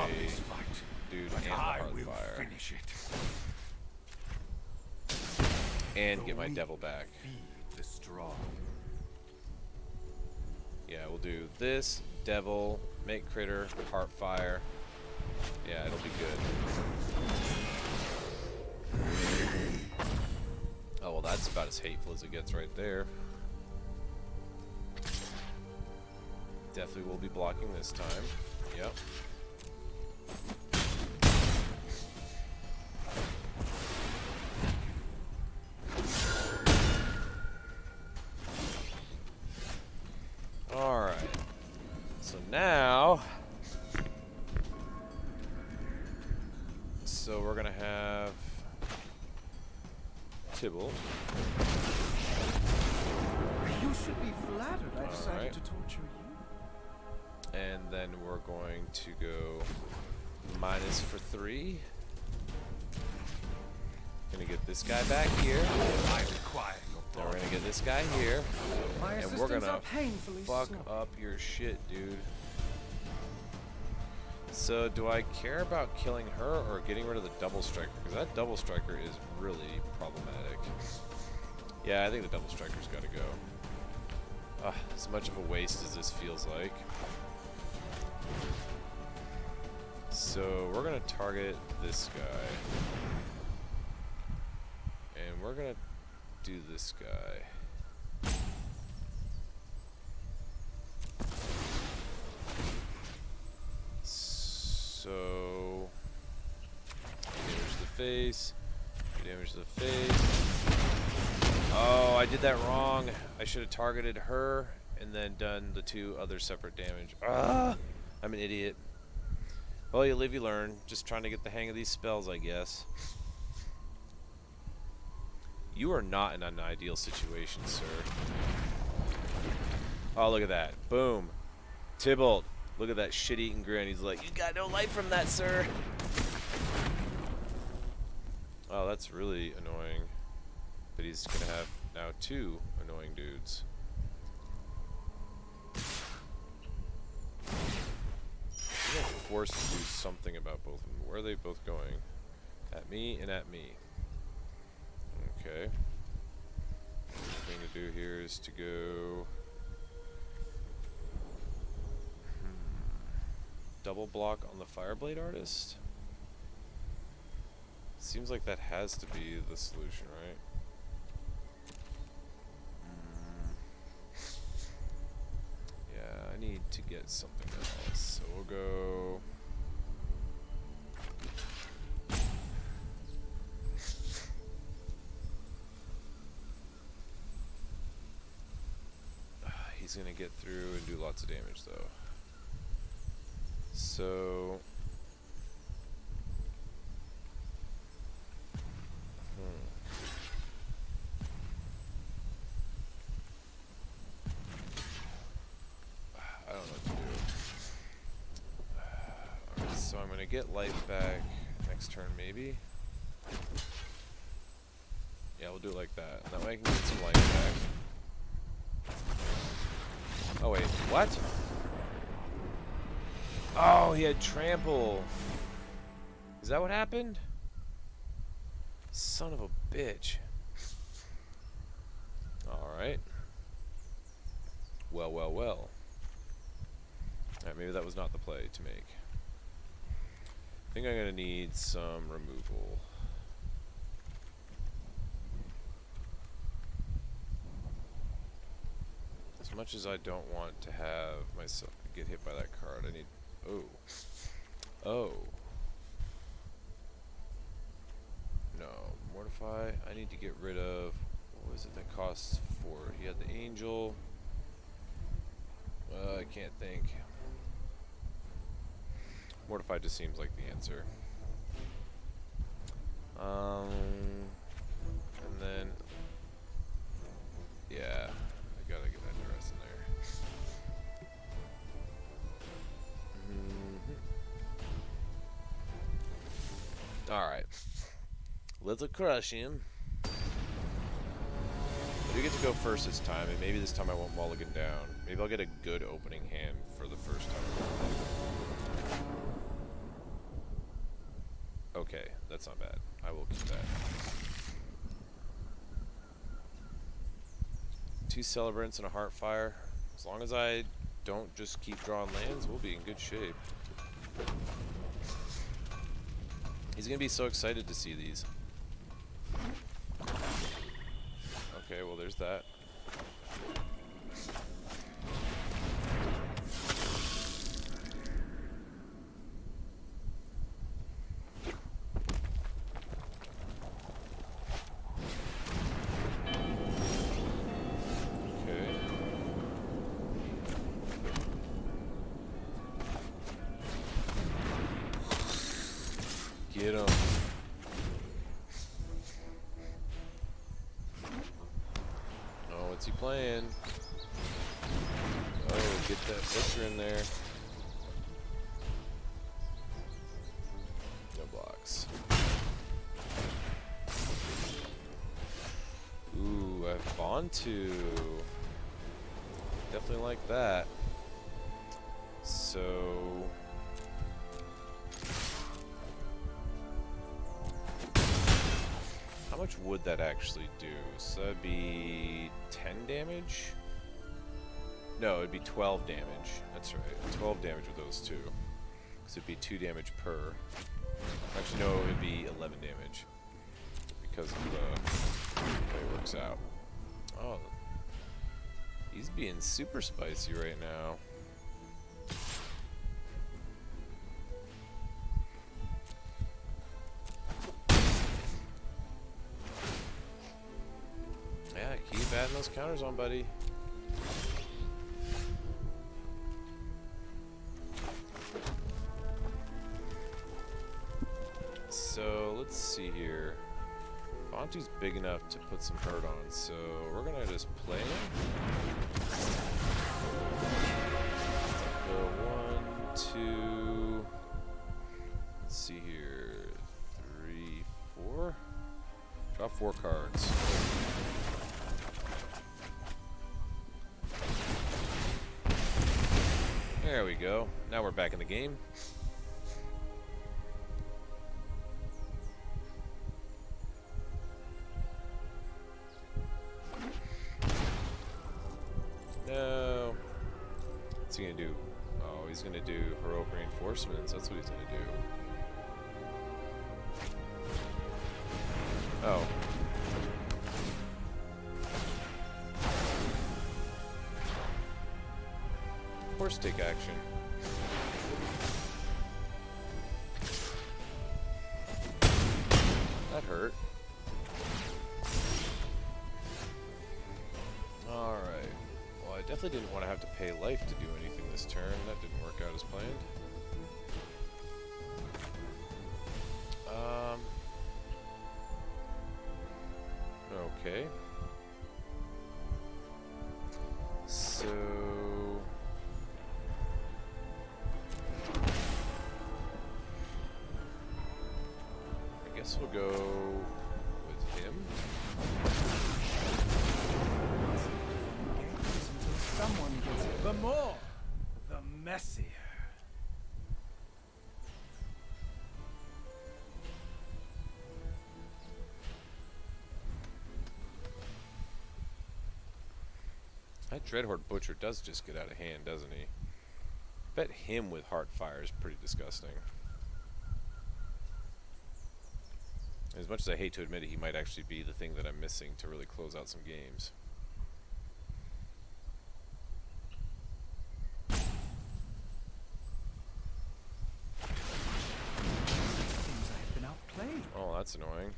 dude and Heartfire. Finish it. And get my devil back. The strong. Yeah, we'll do this, devil, make critter, Heartfire. Yeah, it'll be good. Oh, well, that's about as hateful as it gets right there. Definitely will be blocking this time. Yep. Alright. So now... So we're gonna have... Tibble. You should be flattered I decided Alright. to torture you. And then we're going to go minus for 3. Gonna get this guy back here. I require your Now we're gonna get this guy here. My And we're assistants gonna are painfully fuck slow. up your shit, dude. So, do I care about killing her or getting rid of the double striker? Because that double striker is really problematic. Yeah, I think the double striker's gotta go. As much of a waste as this feels like. So, we're gonna target this guy. And we're gonna do this guy. So, damage the face, damage the face. Oh, I did that wrong. I should have targeted her and then done the 2 other separate damage. I'm an idiot. Well, you live, you learn. Just trying to get the hang of these spells, I guess. You are not in an ideal situation, sir. Oh, look at that. Boom. Tybalt. Look at that shit-eating grin. He's like, you got no life from that, sir. Oh, that's really annoying. That he's going to have now 2 annoying dudes. I'm going to force to do something about both of them. Where are they both going? At me and at me. Okay. The thing to do here is to go... double block on the Fireblade Artist? Seems like that has to be the solution, right? Yeah, I need to get something else. So we'll go... he's gonna get through and do lots of damage though. So I don't know what to do. Alright, so I'm gonna get life back next turn maybe. Yeah, we'll do it like that. That way I can get some life back. Oh wait, what? Oh, he had trample. Is that what happened? Son of a bitch. Alright. Well, well, well. Alright, maybe that was not the play to make. I think I'm gonna need some removal. As much as I don't want to have myself get hit by that card, I need... Oh. Oh. No. Mortify. I need to get rid of... What was it that costs 4? He had the Angel. I can't think. Mortify just seems like the answer. And then... Yeah. I gotta get that dress in there. Alright. Let's crush him. I do get to go first this time, and maybe this time I won't mulligan down. Maybe I'll get a good opening hand for the first time. Okay, that's not bad. I will keep that. 2 Celebrants and a Heartfire. As long as I don't just keep drawing lands, we'll be in good shape. He's gonna be so excited to see these. Okay, well there's that. Get him. Oh, what's he playing? Oh, get that butcher in there. No blocks. Ooh, I have Bontu. Definitely like that. So... How much would that actually do? So that'd be 10 damage? No, it'd be 12 damage. That's right. 12 damage with those two. Because it'd be 2 damage per. Actually, no, it'd be 11 damage. Because of the way it works out. Oh. He's being super spicy right now. Keep adding those counters on, buddy. So, let's see here. Bontu's big enough to put some hurt on, so we're gonna just play him. Go 1, 2... Let's see here. 3, 4... Drop 4 cards. There we go. Now we're back in the game. No. What's he gonna do? Oh, he's gonna do heroic reinforcements. That's what he's gonna do. Oh. Horse take action. That hurt. Alright. Well, I definitely Definitely didn't want to have to pay life to do anything this turn. That didn't work out as planned. Okay. So I guess we'll go with him. Until someone gets it. The more, the messier. That Dreadhorde Butcher does just get out of hand, doesn't he? Bet him with Heartfire is pretty disgusting. As much as I hate to admit it, he might actually be the thing that I'm missing to really close out some games. Seems I've been outplayed. Oh, that's annoying.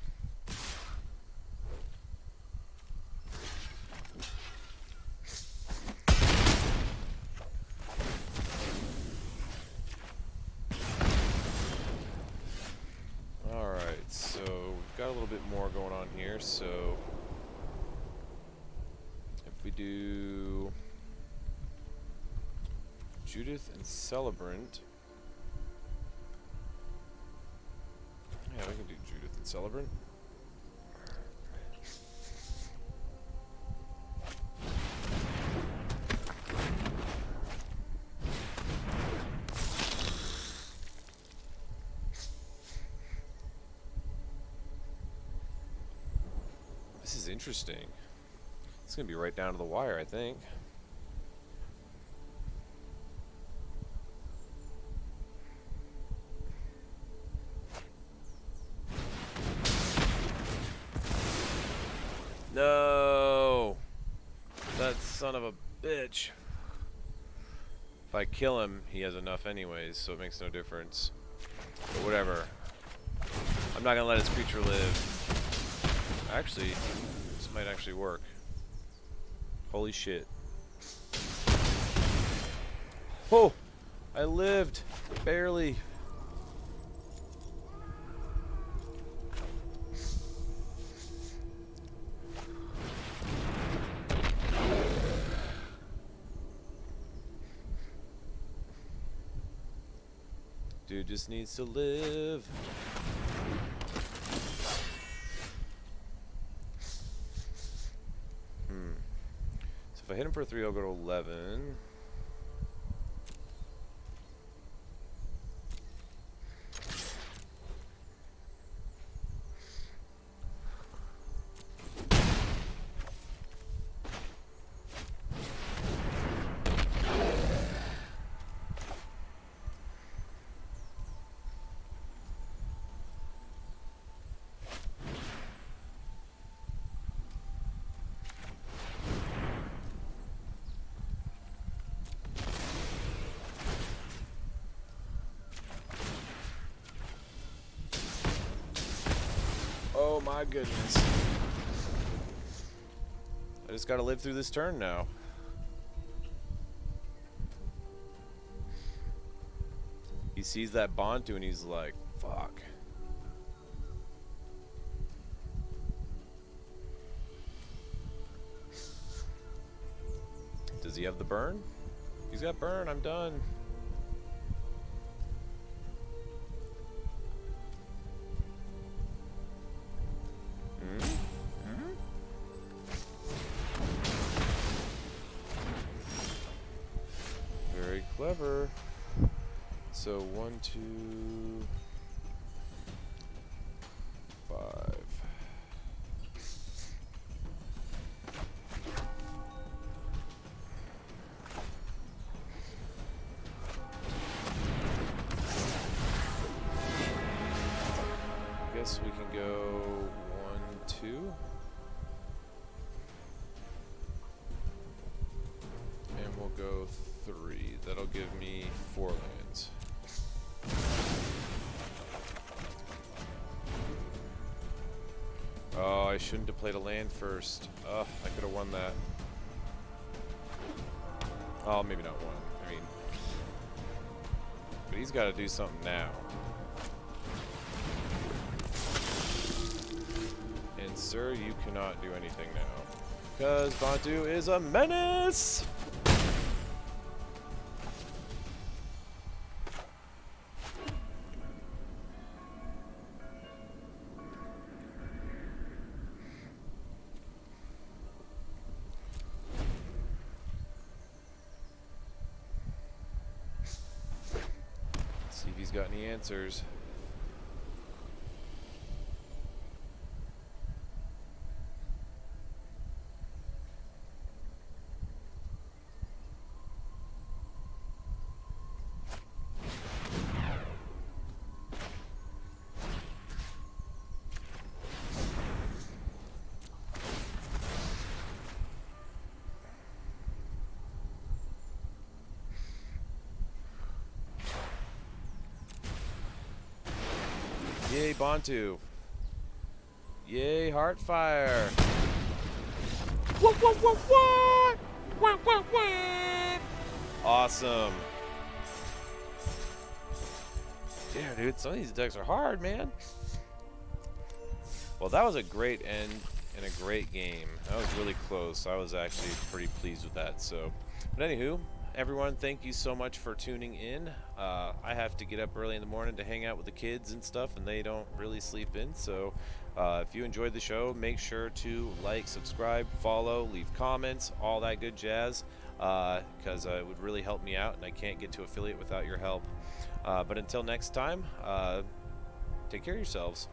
Alright, so we've got a little bit more going on here, so if we do Judith and Celebrant. Yeah, we can do Judith and Celebrant. This is interesting. It's gonna be right down to the wire, I think. No! That son of a bitch. If I kill him, he has enough anyways, so it makes no difference. But whatever. I'm not gonna let his creature live. Actually, this might actually work. Holy shit. Oh! I lived! Barely. Dude just needs to live. So if I hit him for 3, I'll go to 11. Oh my goodness. I just gotta live through this turn now. He sees that Bantu and he's like, fuck. Does he have the burn? He's got burn, I'm done. Very clever. So 1, 2, 5. Guess we can go 1, 2. And we'll go 3. That'll give me 4 lands. Oh, I shouldn't have played a land first. I could have won that. Oh, maybe not one. I mean, but he's got to do something now. And sir, you cannot do anything now. Because Bantu is a menace! See if he's got any answers. Yay, Bantu. Yay, Heartfire. What, what, what, what? What, what, what? Awesome. Yeah, dude, some of these decks are hard, man. Well, that was a great end and a great game. That was really close. I was actually pretty pleased with that. So, but anywho, everyone, thank you so much for tuning in. I have to get up early in the morning to hang out with the kids and stuff, and they don't really sleep in. So if you enjoyed the show, make sure to like, subscribe, follow, leave comments, all that good jazz, because it would really help me out, and I can't get to affiliate without your help. But until next time, take care of yourselves.